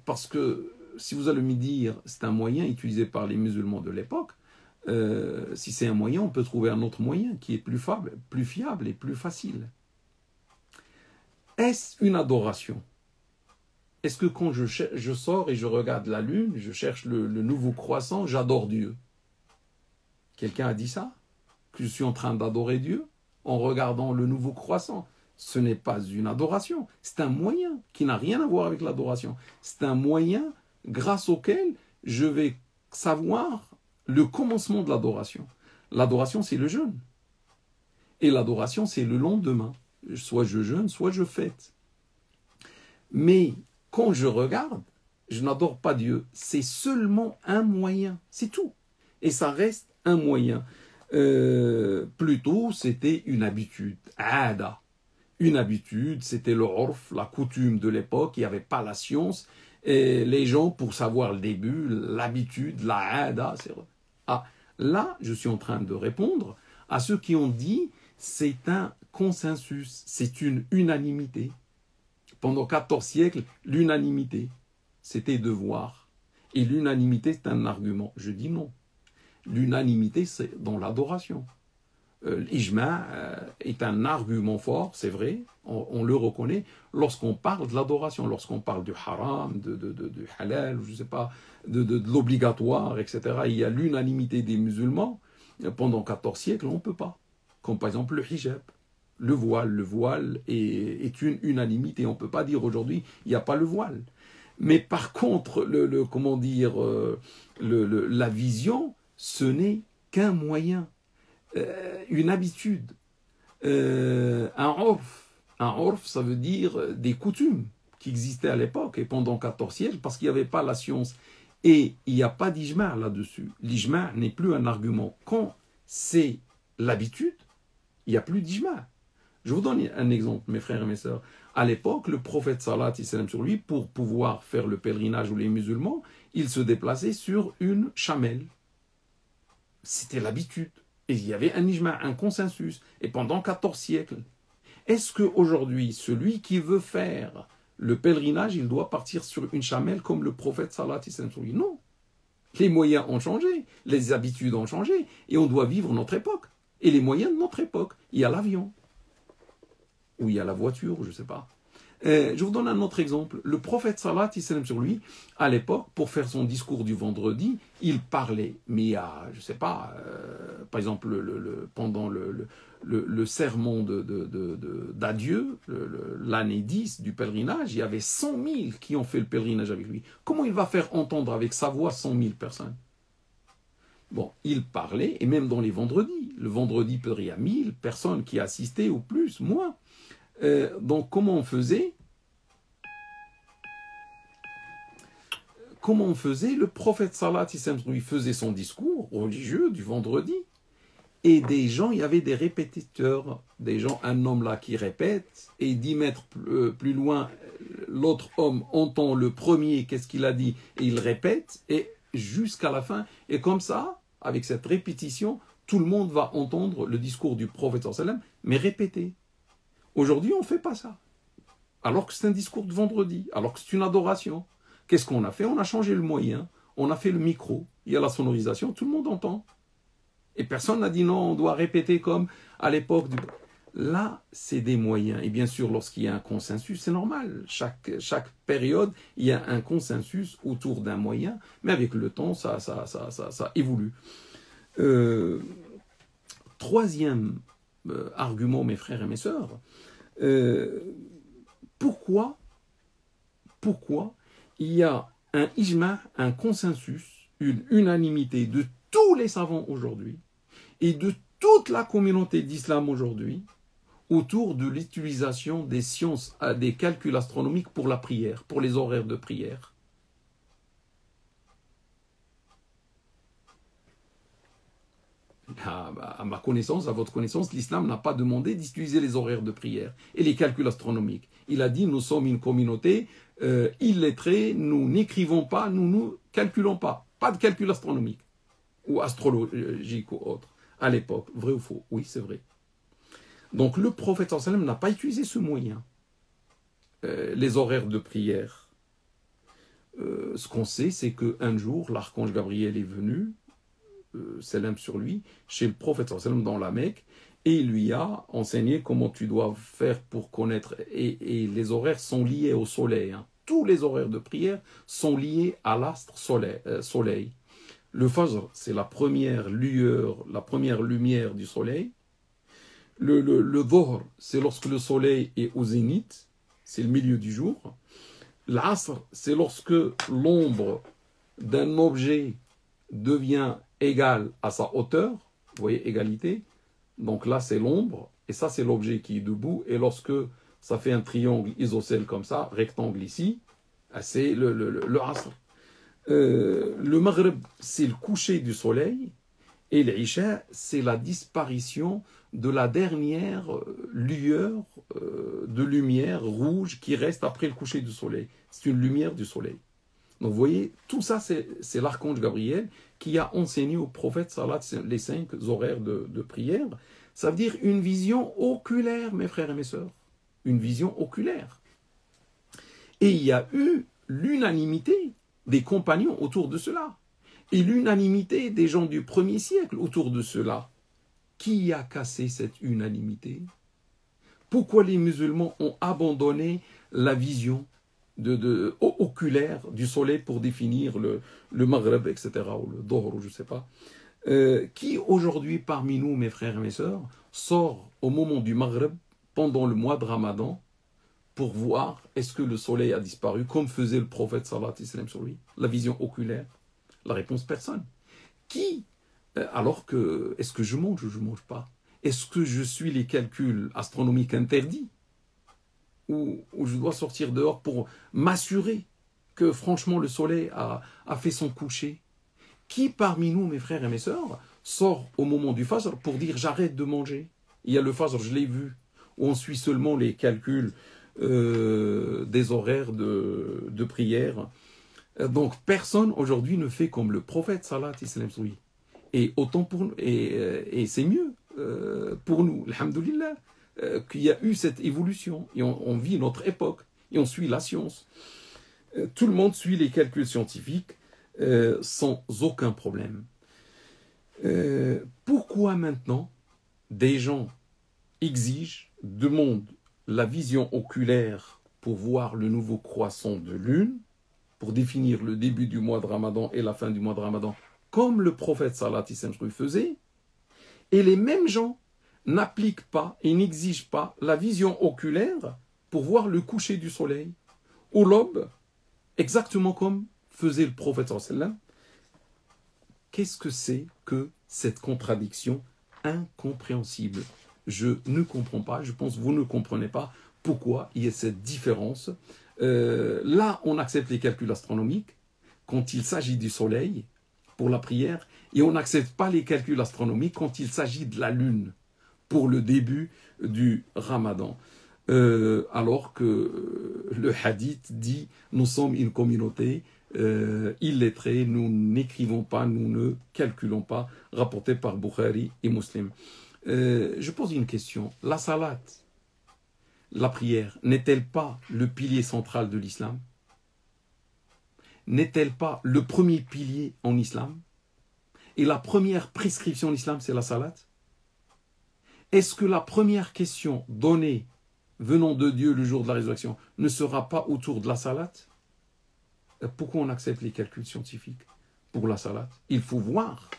Parce que si vous allez me dire c'est un moyen utilisé par les musulmans de l'époque, si c'est un moyen, on peut trouver un autre moyen qui est plus fiable et plus facile. Est-ce une adoration? Est-ce que quand je sors et je regarde la lune, je cherche le nouveau croissant, j'adore Dieu? Quelqu'un a dit ça? Que je suis en train d'adorer Dieu en regardant le nouveau croissant? Ce n'est pas une adoration, c'est un moyen qui n'a rien à voir avec l'adoration. C'est un moyen grâce auquel je vais savoir le commencement de l'adoration. L'adoration, c'est le jeûne. Et l'adoration, c'est le lendemain. Soit je jeûne, soit je fête. Mais quand je regarde, je n'adore pas Dieu. C'est seulement un moyen, c'est tout. Et ça reste un moyen. Plutôt, c'était une habitude, ada. Une habitude, c'était le urf, la coutume de l'époque, il n'y avait pas la science. Et les gens, pour savoir le début, l'habitude, la ada, c'est... Ah, là, je suis en train de répondre à ceux qui ont dit c'est un consensus, c'est une unanimité. Pendant 14 siècles, l'unanimité, c'était de voir. Et l'unanimité, c'est un argument. Je dis non. L'unanimité, c'est dans l'adoration. L'ijma est un argument fort, c'est vrai, on le reconnaît, lorsqu'on parle de l'adoration, lorsqu'on parle du haram, du halal, je ne sais pas, de l'obligatoire, etc. Il y a l'unanimité des musulmans. Pendant 14 siècles, on ne peut pas. Comme par exemple le hijab, le voile est une unanimité. On ne peut pas dire aujourd'hui, il n'y a pas le voile. Mais par contre, la vision, ce n'est qu'un moyen, une habitude, un orf. Un orf, ça veut dire des coutumes qui existaient à l'époque et pendant 14 siècles parce qu'il n'y avait pas la science. Et il n'y a pas d'ijma' là-dessus. L'ijma' n'est plus un argument. Quand c'est l'habitude, il n'y a plus d'ijma'. Je vous donne un exemple, mes frères et mes sœurs. À l'époque, le prophète salat salam sur lui, pour pouvoir faire le pèlerinage où les musulmans, il se déplaçait sur une chamelle. C'était l'habitude. Et il y avait un ijma', un consensus. Et pendant 14 siècles. Est-ce qu'aujourd'hui, celui qui veut faire le pèlerinage, il doit partir sur une chamelle comme le prophète salat salam sur lui? Non. Les moyens ont changé, les habitudes ont changé, et on doit vivre notre époque. Et les moyens de notre époque, il y a l'avion, ou il y a la voiture, je ne sais pas. Je vous donne un autre exemple. Le prophète salat salam sur lui, à l'époque, pour faire son discours du vendredi, il parlait. Mais il y a, je ne sais pas, par exemple, pendant le sermon d'adieu, l'année 10 du pèlerinage, il y avait 100 000 qui ont fait le pèlerinage avec lui. Comment il va faire entendre avec sa voix 100 000 personnes? Bon, il parlait, et même dans les vendredis. Le vendredi, il y a 1000 personnes qui assistaient, ou plus, moins. Donc, comment on faisait? Le prophète salat lui faisait son discours religieux du vendredi. Et des gens, il y avait des répétiteurs, des gens, un homme là qui répète, et 10 mètres plus loin, l'autre homme entend le premier, qu'est-ce qu'il a dit, et il répète, et jusqu'à la fin. Et comme ça, avec cette répétition, tout le monde va entendre le discours du prophète sallam, mais répété. Aujourd'hui, on ne fait pas ça. Alors que c'est un discours de vendredi, alors que c'est une adoration. Qu'est-ce qu'on a fait? On a changé le moyen, on a fait le micro, il y a la sonorisation, tout le monde entend. Et personne n'a dit non, on doit répéter comme à l'époque. Là, c'est des moyens. Et bien sûr, lorsqu'il y a un consensus, c'est normal. Chaque période, il y a un consensus autour d'un moyen, mais avec le temps, ça évolue. Troisième argument, mes frères et mes sœurs, pourquoi il y a un ijma, un consensus, une unanimité de tous les savants aujourd'hui et de toute la communauté d'islam aujourd'hui autour de l'utilisation des sciences, des calculs astronomiques pour la prière, pour les horaires de prière? À ma connaissance, à votre connaissance, l'islam n'a pas demandé d'utiliser les horaires de prière et les calculs astronomiques. Il a dit, nous sommes une communauté illettrée, nous n'écrivons pas, nous ne calculons pas. Pas de calcul astronomique ou astrologique ou autre. À l'époque, vrai ou faux? Oui, c'est vrai. Donc le prophète sallallahu alayhi wa sallam n'a pas utilisé ce moyen. Les horaires de prière. Ce qu'on sait, c'est qu'un jour, l'archange Gabriel est venu, salam sur lui, chez le prophète sallallahu alayhi wa sallam dans la Mecque, et il lui a enseigné comment tu dois faire pour connaître. Et les horaires sont liés au soleil. Hein. Tous les horaires de prière sont liés à l'astre soleil. Le fajr, c'est la première lueur, la première lumière du soleil. Le dhuhr, c'est lorsque le soleil est au zénith, c'est le milieu du jour. L'asr, c'est lorsque l'ombre d'un objet devient égale à sa hauteur. Vous voyez, égalité. Donc là, c'est l'ombre, et ça, c'est l'objet qui est debout. Et lorsque ça fait un triangle isocèle comme ça, rectangle ici, c'est le asr. Le maghrib, c'est le coucher du soleil, et l'isha, c'est la disparition de la dernière lueur de lumière rouge qui reste après le coucher du soleil. C'est une lumière du soleil. Donc vous voyez, tout ça, c'est l'archange Gabriel qui a enseigné au prophète salat les 5 horaires de prière. Ça veut dire une vision oculaire, mes frères et mes sœurs. Une vision oculaire. Et il y a eu l'unanimité des compagnons autour de cela. Et l'unanimité des gens du 1er siècle autour de cela. Qui a cassé cette unanimité? Pourquoi les musulmans ont abandonné la vision oculaire du soleil pour définir le maghreb, etc., ou le dhuhr, ou je ne sais pas? Qui aujourd'hui parmi nous, mes frères et mes sœurs, sort au moment du maghreb, pendant le mois de Ramadan, pour voir est-ce que le soleil a disparu, comme faisait le prophète sallallahu alayhi wa sallam sur lui, la vision oculaire? La réponse, personne. Qui Alors que, est-ce que je mange ou je ne mange pas? Est-ce que je suis les calculs astronomiques interdits? Ou je dois sortir dehors pour m'assurer que franchement le soleil a fait son coucher? Qui parmi nous, mes frères et mes sœurs, sort au moment du Fajr pour dire j'arrête de manger? Il y a le Fajr, je l'ai vu, où on suit seulement les calculs des horaires de prière. Donc personne aujourd'hui ne fait comme le prophète Salat Islam Soui. Et autant pour nous, et c'est mieux pour nous, alhamdoulilah, qu'il y a eu cette évolution. Et on vit notre époque, et on suit la science. Tout le monde suit les calculs scientifiques sans aucun problème. Pourquoi maintenant des gens exigent, demandent la vision oculaire pour voir le nouveau croissant de lune, pour définir le début du mois de Ramadan et la fin du mois de Ramadan, comme le prophète Salat Islam faisait, et les mêmes gens n'appliquent pas et n'exigent pas la vision oculaire pour voir le coucher du soleil ou l'aube, exactement comme faisait le prophète sallallahu alayhi wa sallam. Qu'est-ce que c'est que cette contradiction incompréhensible? Je ne comprends pas, je pense que vous ne comprenez pas pourquoi il y a cette différence. Là, on accepte les calculs astronomiques quand il s'agit du soleil pour la prière, et on n'accepte pas les calculs astronomiques quand il s'agit de la lune pour le début du Ramadan. Alors que le hadith dit « Nous sommes une communauté illettrée, nous n'écrivons pas, nous ne calculons pas », rapporté par Bukhari et Muslim. Je pose une question. La salat, la prière, n'est-elle pas le pilier central de l'islam? N'est-elle pas le premier pilier en islam? Et la première prescription en islam, c'est la salat? Est-ce que la première question donnée venant de Dieu le jour de la résurrection ne sera pas autour de la salat? Pourquoi on accepte les calculs scientifiques pour la salat? Il faut voir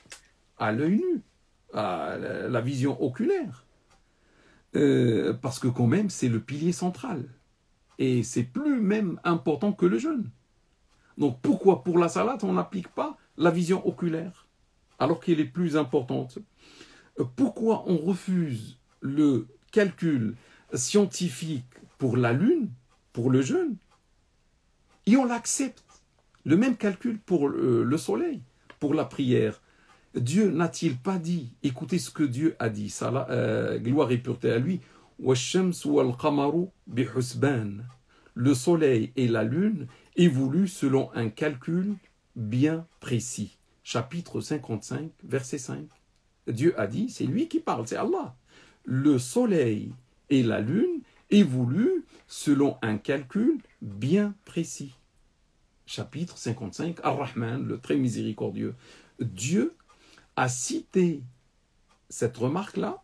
à l'œil nu, à la vision oculaire. Parce que quand même, c'est le pilier central. Et c'est plus même important que le jeûne. Donc pourquoi pour la salat, on n'applique pas la vision oculaire, alors qu'elle est plus importante? Pourquoi on refuse le calcul scientifique pour la lune, pour le jeûne, et on l'accepte, le même calcul pour le soleil, pour la prière? Dieu n'a-t-il pas dit, écoutez ce que Dieu a dit, gloire et pureté à lui, le soleil et la lune évoluent selon un calcul bien précis. Chapitre 55, verset 5. Dieu a dit, c'est lui qui parle, c'est Allah. Le soleil et la lune évoluent selon un calcul bien précis. Chapitre 55, Ar-Rahman, le très miséricordieux. Dieu a cité cette remarque-là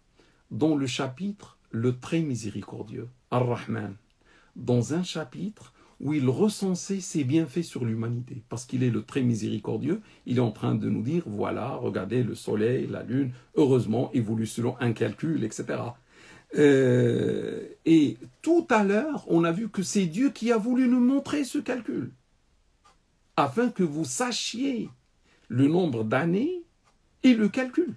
dans le chapitre le très miséricordieux, Ar-Rahman, dans un chapitre où il recensait ses bienfaits sur l'humanité, parce qu'il est le très miséricordieux. Il est en train de nous dire, voilà, regardez le soleil, la lune, heureusement, évoluent selon un calcul, etc. Et tout à l'heure, on a vu que c'est Dieu qui a voulu nous montrer ce calcul, afin que vous sachiez le nombre d'années et le calcul.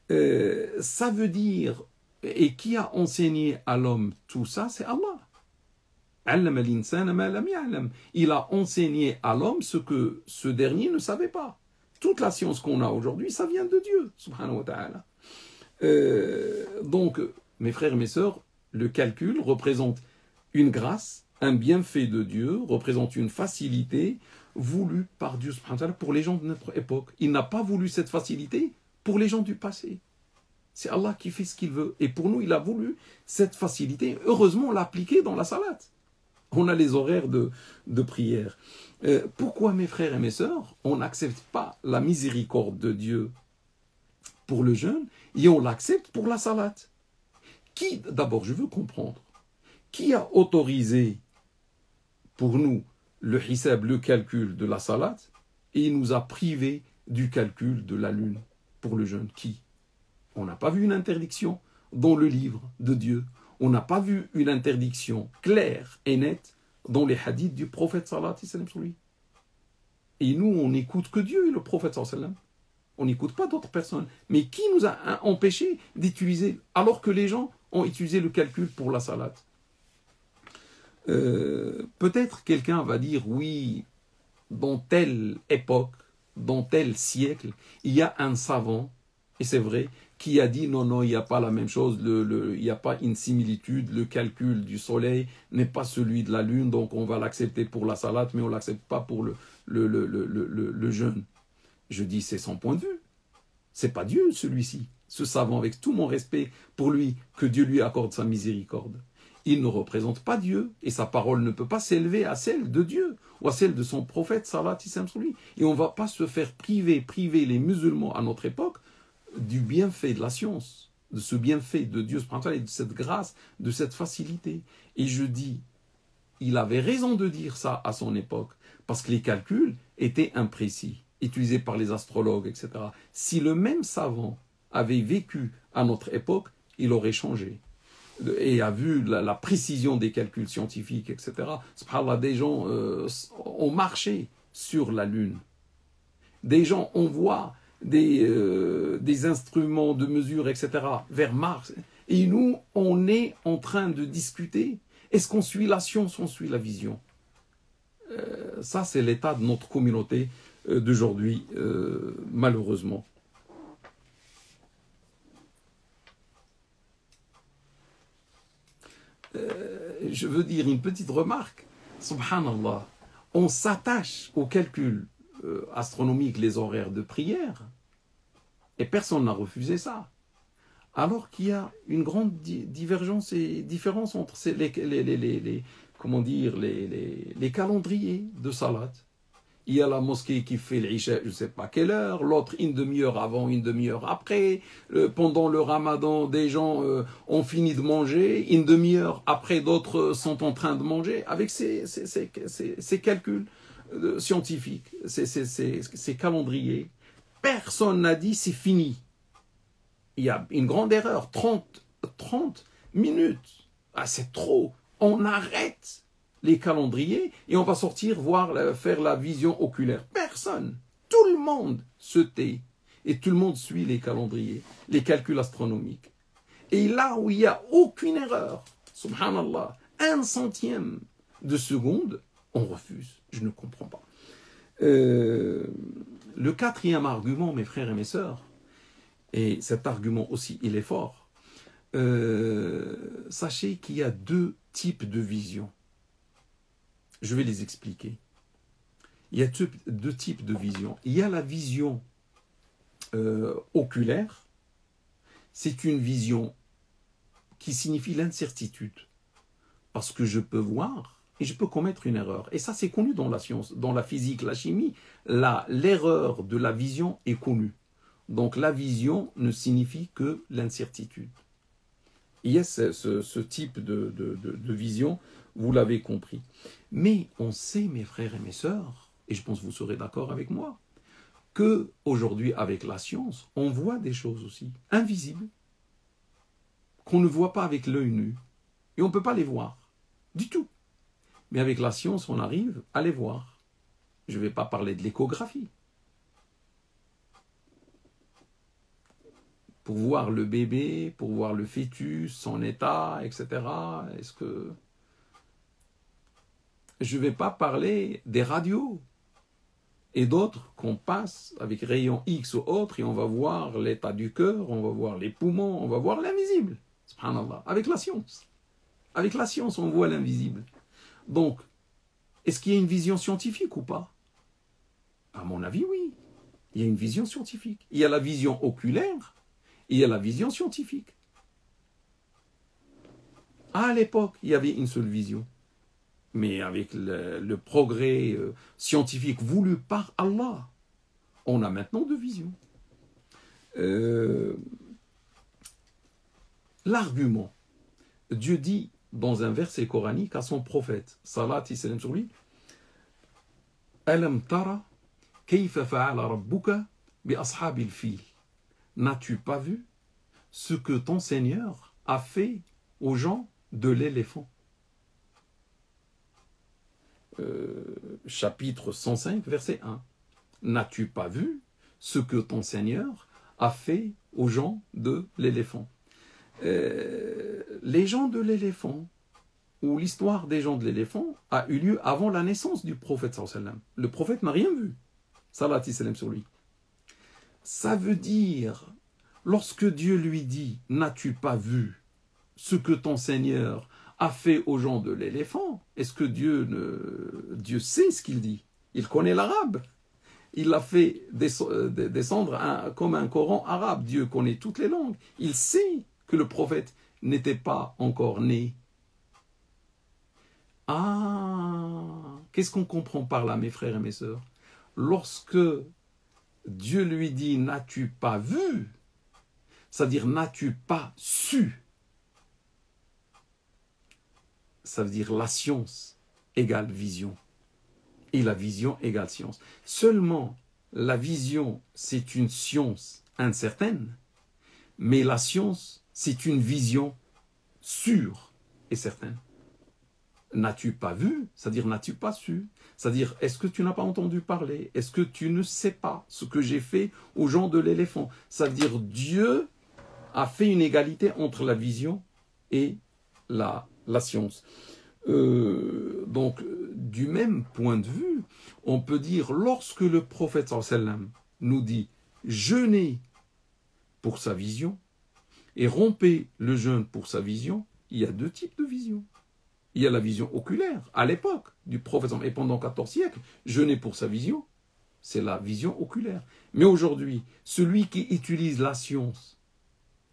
Ça veut dire, et qui a enseigné à l'homme tout ça? C'est Allah. Il a enseigné à l'homme ce que ce dernier ne savait pas. Toute la science qu'on a aujourd'hui, ça vient de Dieu, subhanahu wa ta'ala. Donc, mes frères et mes sœurs, le calcul représente une grâce, un bienfait de Dieu, représente une facilité voulue par Dieu subhanahu wa ta'ala pour les gens de notre époque. Il n'a pas voulu cette facilité pour les gens du passé. C'est Allah qui fait ce qu'il veut. Et pour nous, il a voulu cette facilité. Heureusement, on l'a appliquée dans la salat. On a les horaires de prière. Pourquoi, mes frères et mes sœurs, on n'accepte pas la miséricorde de Dieu pour le jeûne et on l'accepte pour la salat? Qui, d'abord, je veux comprendre, qui a autorisé pour nous le hisab, le calcul de la salat, et il nous a privés du calcul de la lune pour le jeûne? Qui? On n'a pas vu une interdiction dans le livre de Dieu. On n'a pas vu une interdiction claire et nette dans les hadiths du prophète sallallahu alayhi wa sallam. Et nous, on n'écoute que Dieu et le prophète sallallahu alayhi wa sallam. On n'écoute pas d'autres personnes. Mais qui nous a empêché d'utiliser, alors que les gens ont utilisé le calcul pour la salat? Peut-être quelqu'un va dire, oui, dans telle époque, dans tel siècle, il y a un savant, et c'est vrai, qui a dit non, non, il n'y a pas la même chose, il n'y a pas une similitude, le calcul du soleil n'est pas celui de la lune, donc on va l'accepter pour la salade, mais on ne l'accepte pas pour le jeûne. Je dis, c'est son point de vue. C'est pas Dieu, celui-ci, ce savant, avec tout mon respect pour lui, que Dieu lui accorde sa miséricorde. Il ne représente pas Dieu, et sa parole ne peut pas s'élever à celle de Dieu, ou à celle de son prophète, salat islam sur lui. Et on ne va pas se faire priver les musulmans à notre époque du bienfait de la science, de ce bienfait de Dieu et de cette grâce, de cette facilité. Et je dis, il avait raison de dire ça à son époque, parce que les calculs étaient imprécis, utilisés par les astrologues, etc. Si le même savant avait vécu à notre époque, il aurait changé. Et a vu la précision des calculs scientifiques, etc. Subhanallah, des gens ont marché sur la Lune. Des gens, on voit des instruments de mesure, etc., vers Mars. Et nous, on est en train de discuter. Est-ce qu'on suit la science ou on suit la vision? Ça, c'est l'état de notre communauté d'aujourd'hui, malheureusement. Je veux dire une petite remarque. Subhanallah, on s'attache aux calculs astronomiques, les horaires de prière, et personne n'a refusé ça. Alors qu'il y a une grande divergence et différence entre comment dire, les calendriers de salat. Il y a la mosquée qui fait l'Isha, je ne sais pas quelle heure, l'autre une demi-heure avant, une demi-heure après. Pendant le ramadan, des gens ont fini de manger, une demi-heure après, d'autres sont en train de manger, avec ces calculs scientifiques, ces calendriers. Personne n'a dit c'est fini. Il y a une grande erreur, 30 minutes. Ah, c'est trop. On arrête les calendriers et on va sortir faire la vision oculaire. Personne, tout le monde se tait et tout le monde suit les calendriers, les calculs astronomiques. Et là où il n'y a aucune erreur, subhanallah, 1/100 de seconde, on refuse. Je ne comprends pas. Le quatrième argument, mes frères et mes sœurs, et cet argument aussi, il est fort, sachez qu'il y a deux types de vision. Je vais les expliquer. Il y a deux types de vision. Il y a la vision oculaire. C'est une vision qui signifie l'incertitude. Parce que je peux voir et je peux commettre une erreur. Et ça, c'est connu dans la science, dans la physique, la chimie. L'erreur de la vision est connue. Donc la vision ne signifie que l'incertitude. Il y a ce type de vision, vous l'avez compris. Mais on sait, mes frères et mes sœurs, et je pense que vous serez d'accord avec moi, qu'aujourd'hui, avec la science, on voit des choses aussi invisibles, qu'on ne voit pas avec l'œil nu. Et on ne peut pas les voir, du tout. Mais avec la science, on arrive à les voir. Je ne vais pas parler de l'échographie. Pour voir le bébé, pour voir le fœtus, son état, etc. Est-ce que... Je ne vais pas parler des radios et d'autres qu'on passe avec rayons X ou autres et on va voir l'état du cœur, on va voir les poumons, on va voir l'invisible. Subhanallah. Avec la science. Avec la science, on voit l'invisible. Donc, est-ce qu'il y a une vision scientifique ou pas? À mon avis, oui. Il y a une vision scientifique. Il y a la vision oculaire et il y a la vision scientifique. À l'époque, il y avait une seule vision. Mais avec le progrès scientifique voulu par Allah, on a maintenant deux visions. L'argument, Dieu dit dans un verset coranique à son prophète, salat et salam sur lui, Alam tara kayfa fa'ala rabbuka bi ashabil fil. N'as-tu pas vu ce que ton Seigneur a fait aux gens de l'éléphant? Chapitre 105, verset 1. N'as-tu pas vu ce que ton Seigneur a fait aux gens de l'éléphant. Les gens de l'éléphant, ou l'histoire des gens de l'éléphant, a eu lieu avant la naissance du prophète sallallahu alayhi wa sallam. Le prophète n'a rien vu, salat et salam sur lui. Ça veut dire, lorsque Dieu lui dit « N'as-tu pas vu ce que ton Seigneur a fait aux gens de l'éléphant ?» Est-ce que Dieu sait ce qu'il dit? Il connaît l'arabe. Il l'a fait descendre comme un Coran arabe. Dieu connaît toutes les langues. Il sait que le prophète n'était pas encore né. Ah, qu'est-ce qu'on comprend par là, mes frères et mes sœurs? Lorsque Dieu lui dit « N'as-tu pas vu ?» c'est-à-dire « N'as-tu pas su ?» Ça veut dire la science égale vision. Et la vision égale science. Seulement, la vision, c'est une science incertaine, mais la science, c'est une vision sûre et certaine. N'as-tu pas vu? C'est-à-dire, n'as-tu pas su? C'est-à-dire, est-ce que tu n'as pas entendu parler? Est-ce que tu ne sais pas ce que j'ai fait aux gens de l'éléphant? C'est-à-dire, Dieu a fait une égalité entre la vision et la science. Donc, du même point de vue, on peut dire, lorsque le prophète sallallahu alayhi wa sallam nous dit « jeûnez pour sa vision » et « rompez le jeûne pour sa vision », il y a deux types de vision. Il y a la vision oculaire, à l'époque du prophète, et pendant 14 siècles, jeûner pour sa vision, c'est la vision oculaire. Mais aujourd'hui, celui qui utilise la science,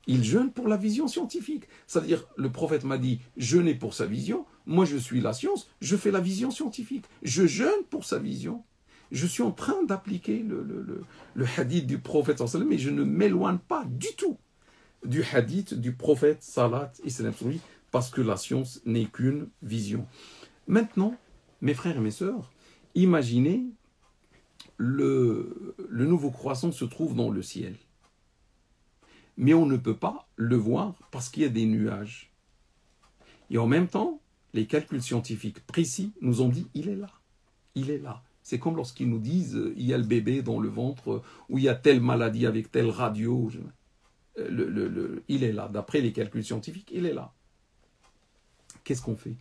il jeûne pour la vision scientifique. C'est-à-dire, le prophète m'a dit, jeûner pour sa vision, moi je suis la science, je fais la vision scientifique. Je jeûne pour sa vision. Je suis en train d'appliquer le hadith du prophète, mais je ne m'éloigne pas du tout du hadith du prophète, salat et salam sur lui, parce que la science n'est qu'une vision. Maintenant, mes frères et mes sœurs, imaginez le nouveau croissant se trouve dans le ciel. Mais on ne peut pas le voir parce qu'il y a des nuages. Et en même temps, les calculs scientifiques précis nous ont dit « il est là, il est là ». C'est comme lorsqu'ils nous disent « il y a le bébé dans le ventre » ou « il y a telle maladie avec telle radio ». Il est là, d'après les calculs scientifiques, il est là. Qu'est-ce qu'on fait?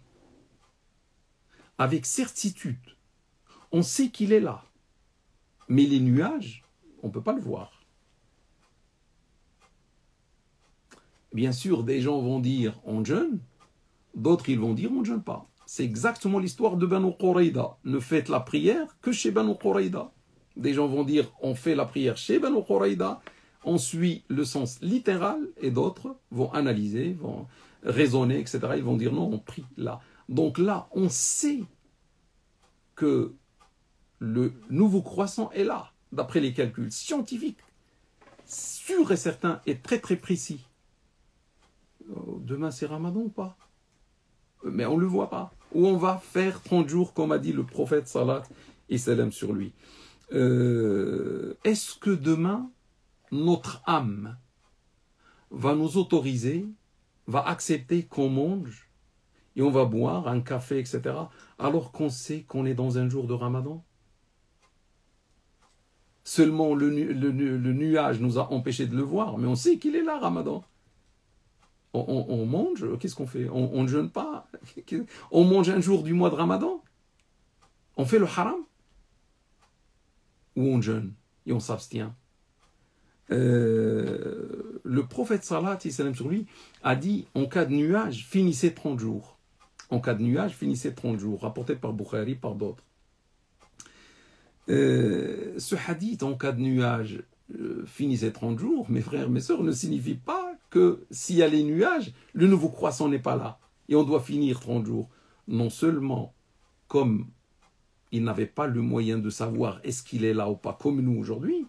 Avec certitude, on sait qu'il est là. Mais les nuages, on ne peut pas le voir. Bien sûr, des gens vont dire on jeûne, d'autres ils vont dire on ne jeûne pas. C'est exactement l'histoire de Banu Qurayda. Ne faites la prière que chez Banu Qurayda. Des gens vont dire on fait la prière chez Banu Qurayda, on suit le sens littéral, et d'autres vont analyser, vont raisonner, etc. Ils vont dire non, on prie là. Donc là, on sait que le nouveau croissant est là, d'après les calculs scientifiques, sûrs et certains et très très précis. Demain c'est Ramadan ou pas? Mais on ne le voit pas. Ou on va faire 30 jours, comme a dit le prophète salat et salam sur lui. Est-ce que demain, notre âme va nous autoriser, va accepter qu'on mange et on va boire un café, etc., alors qu'on sait qu'on est dans un jour de Ramadan? Seulement le nuage nous a empêchés de le voir, mais on sait qu'il est là, Ramadan. On mange, qu'est-ce qu'on fait? On ne jeûne pas? On mange un jour du mois de Ramadan? On fait le haram? Ou on jeûne et on s'abstient? Le prophète salat et salam sur lui a dit en cas de nuage, finissez 30 jours. En cas de nuage, finissez 30 jours, rapporté par Bukhari, par d'autres. Ce hadith en cas de nuage, finissez 30 jours, mes frères, mes sœurs, ne signifie pas que s'il y a les nuages, le nouveau croissant n'est pas là. Et on doit finir 30 jours. Non seulement, comme il n'avait pas le moyen de savoir est-ce qu'il est là ou pas, comme nous aujourd'hui,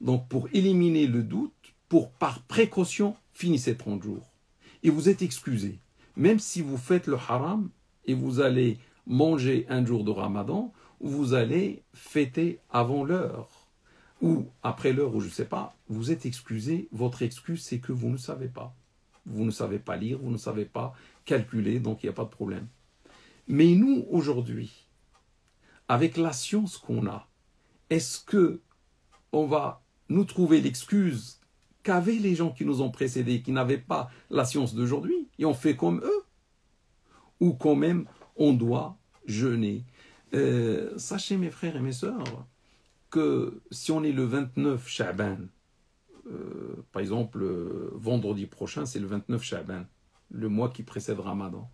donc pour éliminer le doute, par précaution, finissez 30 jours. Et vous êtes excusés. Même si vous faites le haram et vous allez manger un jour de Ramadan, ou vous allez fêter avant l'heure, ou après l'heure, ou je ne sais pas, vous êtes excusé. Votre excuse, c'est que vous ne savez pas. Vous ne savez pas lire, vous ne savez pas calculer, donc il n'y a pas de problème. Mais nous, aujourd'hui, avec la science qu'on a, est-ce que on va nous trouver l'excuse qu'avaient les gens qui nous ont précédés, qui n'avaient pas la science d'aujourd'hui, et on fait comme eux. Ou quand même, on doit jeûner. Sachez, mes frères et mes sœurs, que si on est le 29 Sha'ban, par exemple, vendredi prochain, c'est le 29 Sha'ban, le mois qui précède Ramadan.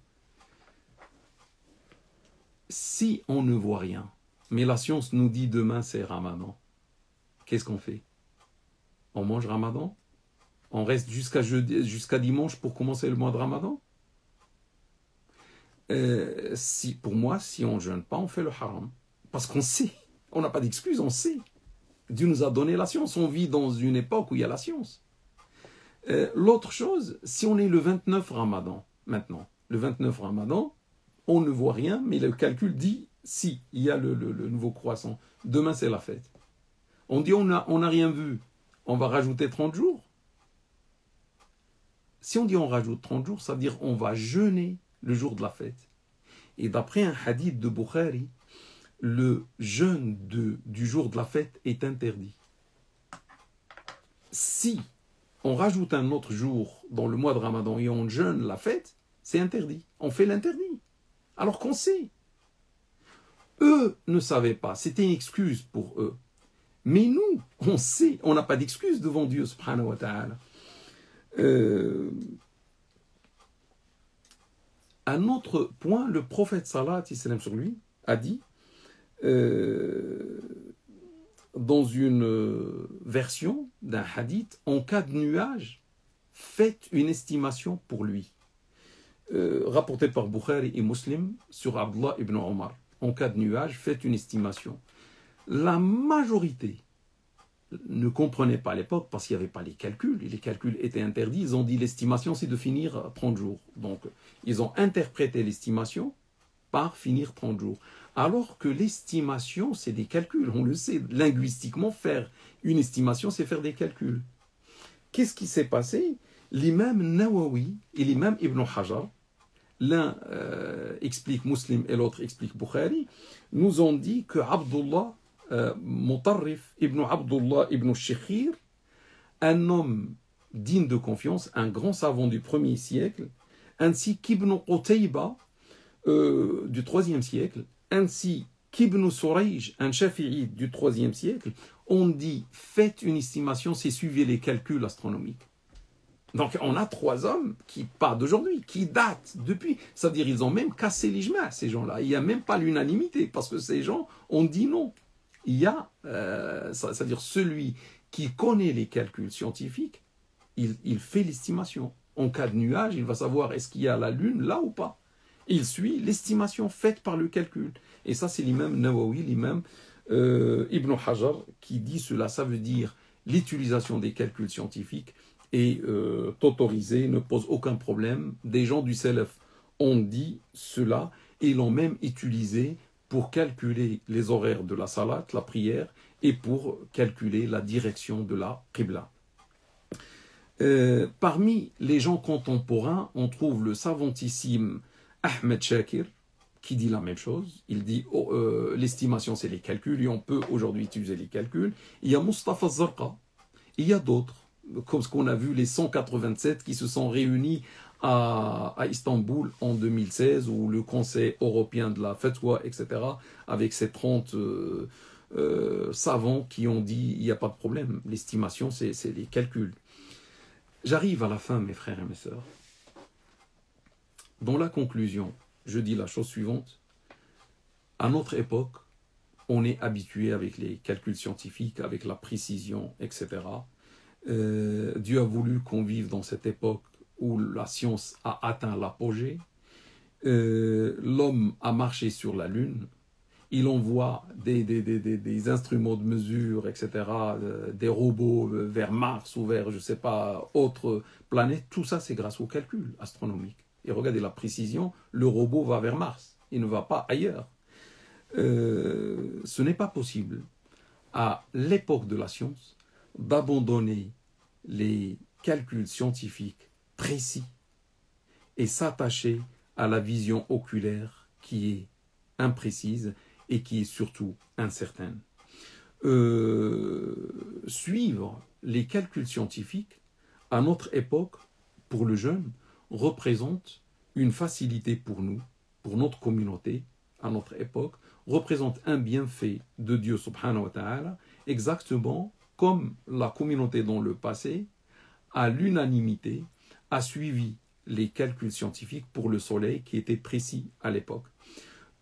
Si on ne voit rien, mais la science nous dit demain c'est Ramadan, qu'est-ce qu'on fait? On mange Ramadan? On reste jusqu'à dimanche pour commencer le mois de Ramadan? Pour moi, si on ne jeûne pas, on fait le haram. Parce qu'on sait, on n'a pas d'excuse, on sait. Dieu nous a donné la science, on vit dans une époque où il y a la science. L'autre chose, si on est le 29 Ramadan, maintenant, le 29 Ramadan, on ne voit rien, mais le calcul dit, si, il y a le nouveau croissant, demain c'est la fête. On dit, on n'a rien vu, on va rajouter 30 jours. Si on dit on rajoute 30 jours, ça veut dire on va jeûner le jour de la fête. Et d'après un hadith de Bukhari, le jeûne du jour de la fête est interdit. Si on rajoute un autre jour dans le mois de Ramadan et on jeûne la fête, c'est interdit. On fait l'interdit. Alors qu'on sait. Eux ne savaient pas. C'était une excuse pour eux. Mais nous, on sait. On n'a pas d'excuse devant Dieu, subhanahu wa ta'ala. Un autre point, le prophète salat sur lui a dit dans une version d'un hadith, en cas de nuage, faites une estimation pour lui. Rapporté par Bukhari et Muslim sur Abdullah ibn Omar. En cas de nuage, faites une estimation. La majorité ne comprenait pas à l'époque parce qu'il n'y avait pas les calculs, et les calculs étaient interdits. Ils ont dit l'estimation c'est de finir 30 jours. Donc ils ont interprété l'estimation par finir 30 jours. Alors que l'estimation c'est des calculs, on le sait, linguistiquement faire une estimation c'est faire des calculs. Qu'est-ce qui s'est passé? L'imam Nawawi et l'imam Ibn Hajar, l'un explique Muslim et l'autre explique Bukhari, nous ont dit que Abdullah Mutarrif ibn Abdullah ibn Shikhir, un homme digne de confiance, un grand savant du 1er siècle, ainsi qu'Ibn Qutayba du 3e siècle, ainsi qu'Ibn Surayj, un shafi'i du 3e siècle, ont dit faites une estimation, c'est suivez les calculs astronomiques. Donc on a 3 hommes qui, pas d'aujourd'hui, qui datent depuis, c'est-à-dire ils ont même cassé l'ijma, ces gens-là. Il n'y a même pas l'unanimité, parce que ces gens ont dit non. Il y a, c'est-à-dire celui qui connaît les calculs scientifiques, il fait l'estimation. En cas de nuage, il va savoir est-ce qu'il y a la lune là ou pas. Il suit l'estimation faite par le calcul. Et ça, c'est l'imam Nawawi, l'imam Ibn Hajar qui dit cela. Ça veut dire l'utilisation des calculs scientifiques est autorisée, ne pose aucun problème. Des gens du Salaf ont dit cela et l'ont même utilisé pour calculer les horaires de la salat, la prière, et pour calculer la direction de la qibla. Parmi les gens contemporains, on trouve le savantissime Ahmed Shakir, qui dit la même chose. Il dit l'estimation c'est les calculs, et on peut aujourd'hui utiliser les calculs. Il y a Mustafa Zarqa, il y a d'autres, comme ce qu'on a vu, les 187 qui se sont réunis à Istanbul en 2016, où le Conseil européen de la Fatwa, etc., avec ces 30 savants qui ont dit il n'y a pas de problème, l'estimation c'est les calculs. J'arrive à la fin, mes frères et mes sœurs. Dans la conclusion, je dis la chose suivante. À notre époque, on est habitué avec les calculs scientifiques, avec la précision, etc. Dieu a voulu qu'on vive dans cette époque où la science a atteint l'apogée. L'homme a marché sur la Lune. Il envoie des instruments de mesure, etc., des robots vers Mars ou vers, je ne sais pas, autre planète. Tout ça, c'est grâce aux calculs astronomiques. Et regardez la précision, le robot va vers Mars. Il ne va pas ailleurs. Ce n'est pas possible, à l'époque de la science, d'abandonner les calculs scientifiques précis et s'attacher à la vision oculaire qui est imprécise et qui est surtout incertaine. Suivre les calculs scientifiques à notre époque, pour le jeune, représente une facilité pour nous, pour notre communauté, à notre époque, représente un bienfait de Dieu subhanahu wa ta'ala, exactement comme la communauté dans le passé, à l'unanimité, a suivi les calculs scientifiques pour le soleil qui étaient précis à l'époque.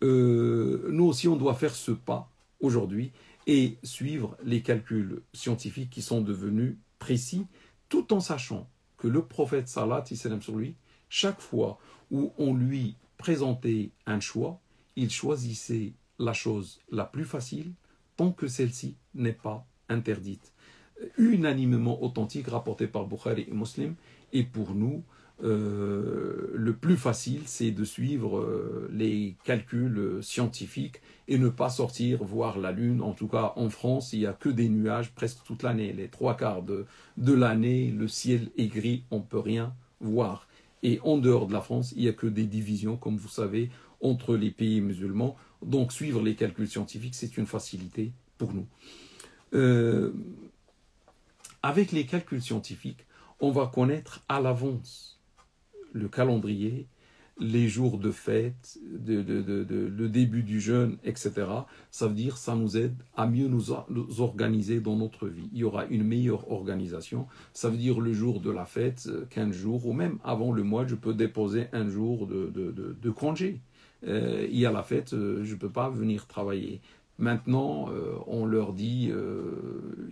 Nous aussi, on doit faire ce pas aujourd'hui et suivre les calculs scientifiques qui sont devenus précis, tout en sachant que le prophète salat sur lui, chaque fois où on lui présentait un choix, il choisissait la chose la plus facile tant que celle-ci n'est pas interdite. Unanimement authentique, rapporté par Bukhari et Muslim, et pour nous, le plus facile, c'est de suivre les calculs scientifiques et ne pas sortir voir la Lune. En tout cas, en France, il n'y a que des nuages presque toute l'année. Les 3/4 de l'année, le ciel est gris, on ne peut rien voir. Et en dehors de la France, il n'y a que des divisions, comme vous savez, entre les pays musulmans. Donc, suivre les calculs scientifiques, c'est une facilité pour nous. Avec les calculs scientifiques, on va connaître à l'avance le calendrier, les jours de fête, le début du jeûne, etc. Ça veut dire ça nous aide à mieux nous organiser dans notre vie. Il y aura une meilleure organisation. Ça veut dire le jour de la fête, 15 jours, ou même avant le mois, je peux déposer un jour de congé. Il y a la fête, je ne peux pas venir travailler. Maintenant, on leur dit,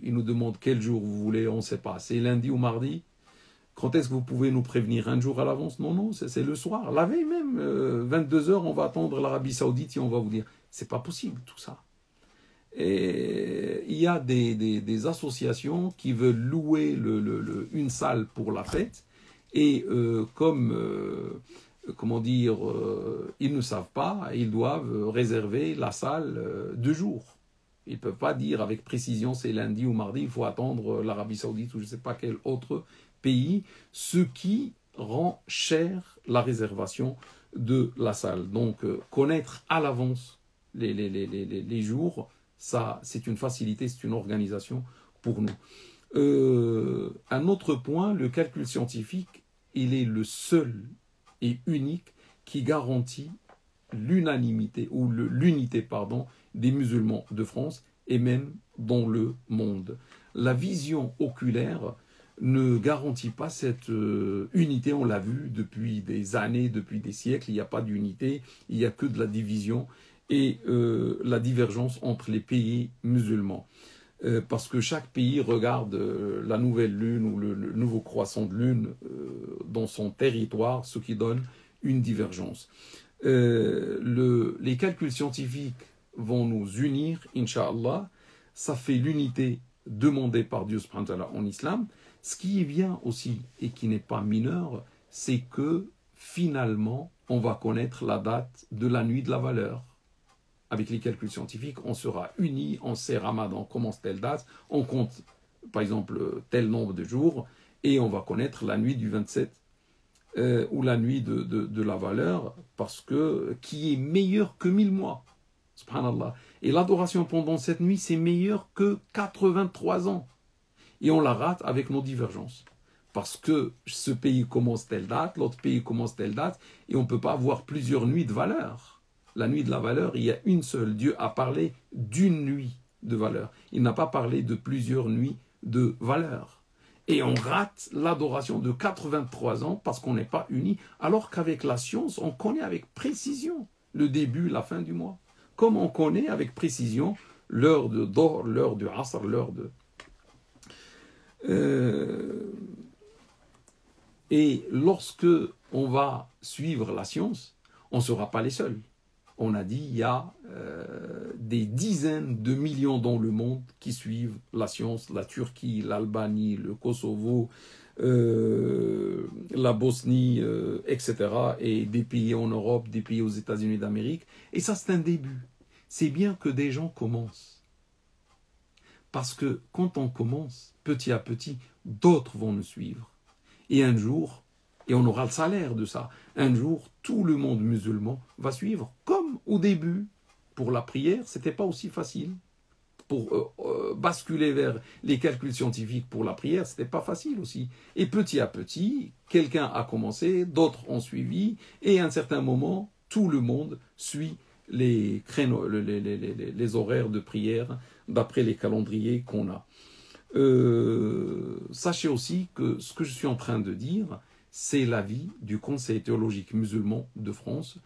ils nous demandent quel jour vous voulez, on ne sait pas. C'est lundi ou mardi? Quand est-ce que vous pouvez nous prévenir? Un jour à l'avance? Non, non, c'est le soir. La veille même, 22 heures, on va attendre l'Arabie Saoudite et on va vous dire. C'est pas possible tout ça. Et il y a des associations qui veulent louer une salle pour la fête et comment dire, ils ne savent pas, ils doivent réserver la salle 2 jours. Ils ne peuvent pas dire avec précision c'est lundi ou mardi, il faut attendre l'Arabie Saoudite ou je ne sais pas quel autre pays, ce qui rend cher la réservation de la salle. Donc, connaître à l'avance les jours, ça, c'est une facilité, c'est une organisation pour nous. Un autre point, le calcul scientifique, il est le seul et unique qui garantit l'unanimité ou l'unité, pardon, des musulmans de France et même dans le monde. La vision oculaire ne garantit pas cette unité, on l'a vu depuis des années, depuis des siècles, il n'y a pas d'unité, il n'y a que de la division et la divergence entre les pays musulmans. Parce que chaque pays regarde la nouvelle lune ou le nouveau croissant de lune dans son territoire, ce qui donne une divergence. Les calculs scientifiques vont nous unir, Inch'Allah, ça fait l'unité demandée par Dieu subhanahu wa ta'ala en islam. Ce qui vient aussi et qui n'est pas mineur, c'est que finalement, on va connaître la date de la nuit de la valeur. Avec les calculs scientifiques, on sera unis, on sait Ramadan commence telle date, on compte par exemple tel nombre de jours et on va connaître la nuit du 27 ou la nuit de la valeur parce que qui est meilleure que 1000 mois. Subhanallah. Et l'adoration pendant cette nuit, c'est meilleur que 83 ans. Et on la rate avec nos divergences. Parce que ce pays commence telle date, l'autre pays commence telle date, et on ne peut pas avoir plusieurs nuits de valeur. La nuit de la valeur, il y a une seule. Dieu a parlé d'une nuit de valeur. Il n'a pas parlé de plusieurs nuits de valeur. Et on rate l'adoration de 83 ans parce qu'on n'est pas unis, alors qu'avec la science, on connaît avec précision le début, la fin du mois. Comme on connaît avec précision l'heure de Dohr, l'heure du Asr, l'heure de... Et lorsque on va suivre la science, on ne sera pas les seuls. On a dit il y a des dizaines de millions dans le monde qui suivent la science, la Turquie, l'Albanie, le Kosovo, la Bosnie, etc. Et des pays en Europe, des pays aux États-Unis d'Amérique. Et ça, c'est un début. C'est bien que des gens commencent. Parce que quand on commence, petit à petit, d'autres vont nous suivre. Et un jour, et on aura le salaire de ça, un jour, tout le monde musulman va suivre. Comme au début, pour la prière, ce n'était pas aussi facile. pour basculer vers les calculs scientifiques pour la prière, c'était pas facile aussi. Et petit à petit, quelqu'un a commencé, d'autres ont suivi, et à un certain moment, tout le monde suit les créneaux, les horaires de prière d'après les calendriers qu'on a. Sachez aussi que ce que je suis en train de dire, c'est l'avis du Conseil théologique musulman de France,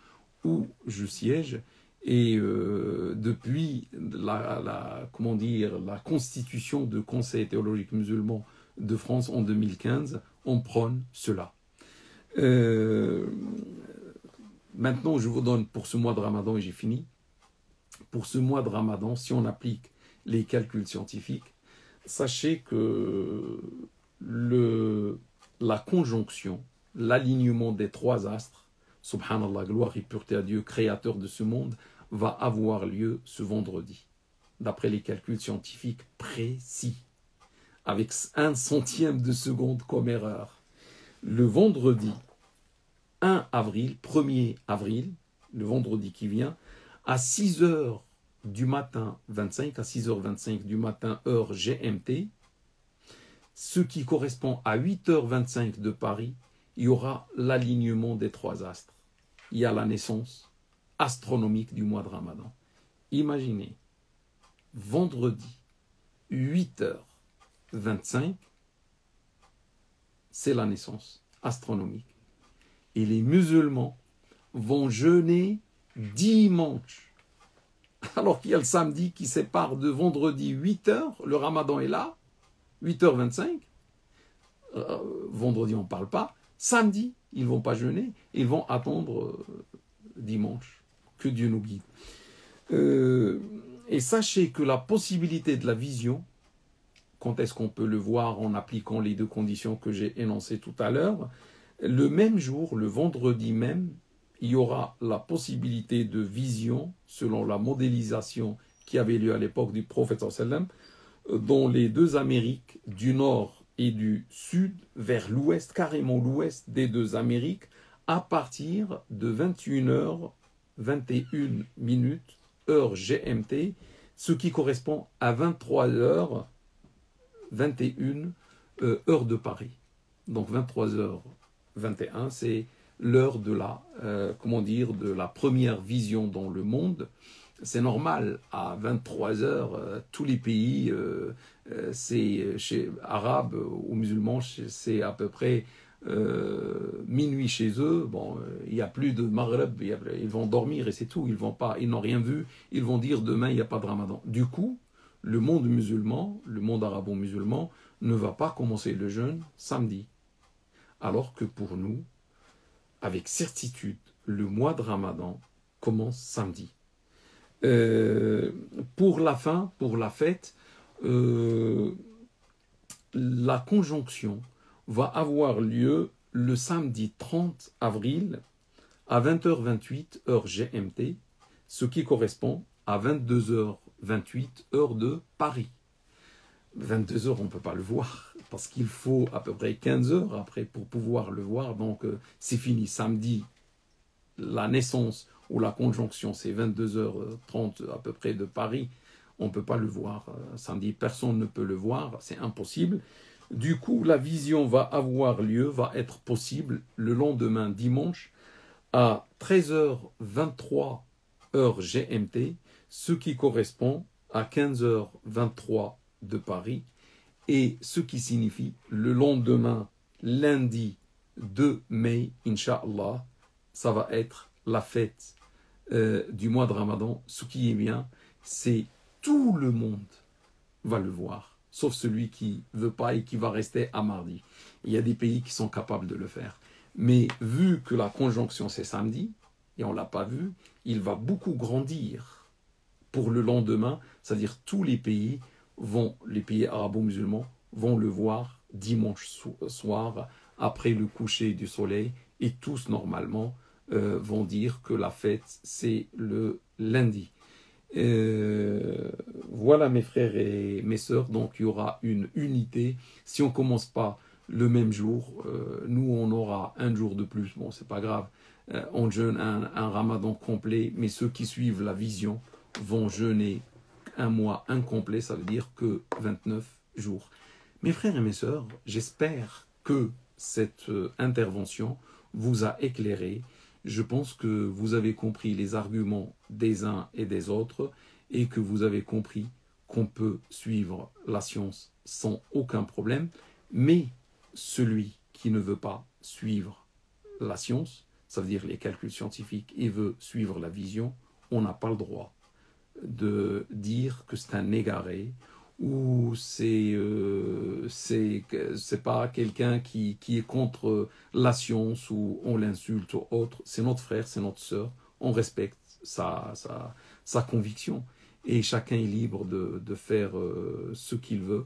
où je siège, et depuis comment dire, la constitution du Conseil théologique musulman de France en 2015, on prône cela. Maintenant, je vous donne pour ce mois de Ramadan, et j'ai fini. Pour ce mois de Ramadan, si on applique les calculs scientifiques, sachez que la conjonction, l'alignement des trois astres, subhanallah, gloire et pureté à Dieu, créateur de ce monde, va avoir lieu ce vendredi, d'après les calculs scientifiques précis, avec 1/100 de seconde comme erreur. Le vendredi 1 avril, 1er avril, le vendredi qui vient, à 6h du matin 25, à 6h25 du matin, heure GMT, ce qui correspond à 8h25 de Paris, il y aura l'alignement des trois astres. Il y a la naissance astronomique du mois de Ramadan. Imaginez, vendredi, 8h25, c'est la naissance astronomique. Et les musulmans vont jeûner dimanche. Alors qu'il y a le samedi qui sépare de vendredi 8h, le Ramadan est là, 8h25. Vendredi, on ne parle pas. Samedi, ils ne vont pas jeûner, ils vont attendre dimanche. Que Dieu nous guide. Et sachez que la possibilité de la vision, quand est-ce qu'on peut le voir en appliquant les deux conditions que j'ai énoncées tout à l'heure, le même jour, le vendredi même, il y aura la possibilité de vision, selon la modélisation qui avait lieu à l'époque du prophète sallam, dans les deux Amériques, du nord et du sud, vers l'ouest, carrément l'ouest des deux Amériques, à partir de 21h21 heure GMT, ce qui correspond à 23h21 heure de Paris. Donc 23h21, c'est l'heure de la, de la première vision dans le monde. C'est normal, à 23h, tous les pays, arabes ou musulmans, c'est à peu près minuit chez eux. Bon, il n'y a plus de Maghreb, ils vont dormir et c'est tout. Ils n'ont rien vu. Ils vont dire demain il n'y a pas de Ramadan. Du coup, le monde musulman, le monde arabo-musulman, ne va pas commencer le jeûne samedi. Alors que pour nous, avec certitude, le mois de Ramadan commence samedi. Pour la fin, pour la fête, la conjonction va avoir lieu le samedi 30 avril à 20h28 heure GMT, ce qui correspond à 22h28 heure de Paris. 22h, on ne peut pas le voir, parce qu'il faut à peu près 15 heures après pour pouvoir le voir, donc c'est fini. Samedi, la naissance ou la conjonction, c'est 22h30 à peu près de Paris, on ne peut pas le voir. Samedi, personne ne peut le voir, c'est impossible. Du coup, la vision va avoir lieu, va être possible le lendemain, dimanche, à 13h23 heure GMT, ce qui correspond à 15h23 de Paris, et ce qui signifie le lendemain, lundi 2 mai, Inch'Allah, ça va être la fête du mois de Ramadan. Ce qui est bien, c'est tout le monde va le voir, sauf celui qui ne veut pas et qui va rester à mardi. Il y a des pays qui sont capables de le faire. Mais vu que la conjonction c'est samedi, et on ne l'a pas vu, il va beaucoup grandir pour le lendemain, c'est-à-dire tous les pays arabo-musulmans vont le voir dimanche soir, après le coucher du soleil, et tous normalement vont dire que la fête c'est le lundi. Voilà mes frères et mes sœurs, donc il y aura une unité. Si on ne commence pas le même jour, nous on aura un jour de plus, bon c'est pas grave, on jeûne un ramadan complet, mais ceux qui suivent la vision vont jeûner un mois incomplet, ça veut dire que 29 jours. Mes frères et mes sœurs, j'espère que cette intervention vous a éclairé. Je pense que vous avez compris les arguments des uns et des autres et que vous avez compris qu'on peut suivre la science sans aucun problème, mais celui qui ne veut pas suivre la science, ça veut dire les calculs scientifiques, et veut suivre la vision, on n'a pas le droit de dire que c'est un égaré ou c'est pas quelqu'un qui est contre la science ou on l'insulte ou autre. C'est notre frère, c'est notre sœur. On respecte sa conviction et chacun est libre de faire ce qu'il veut.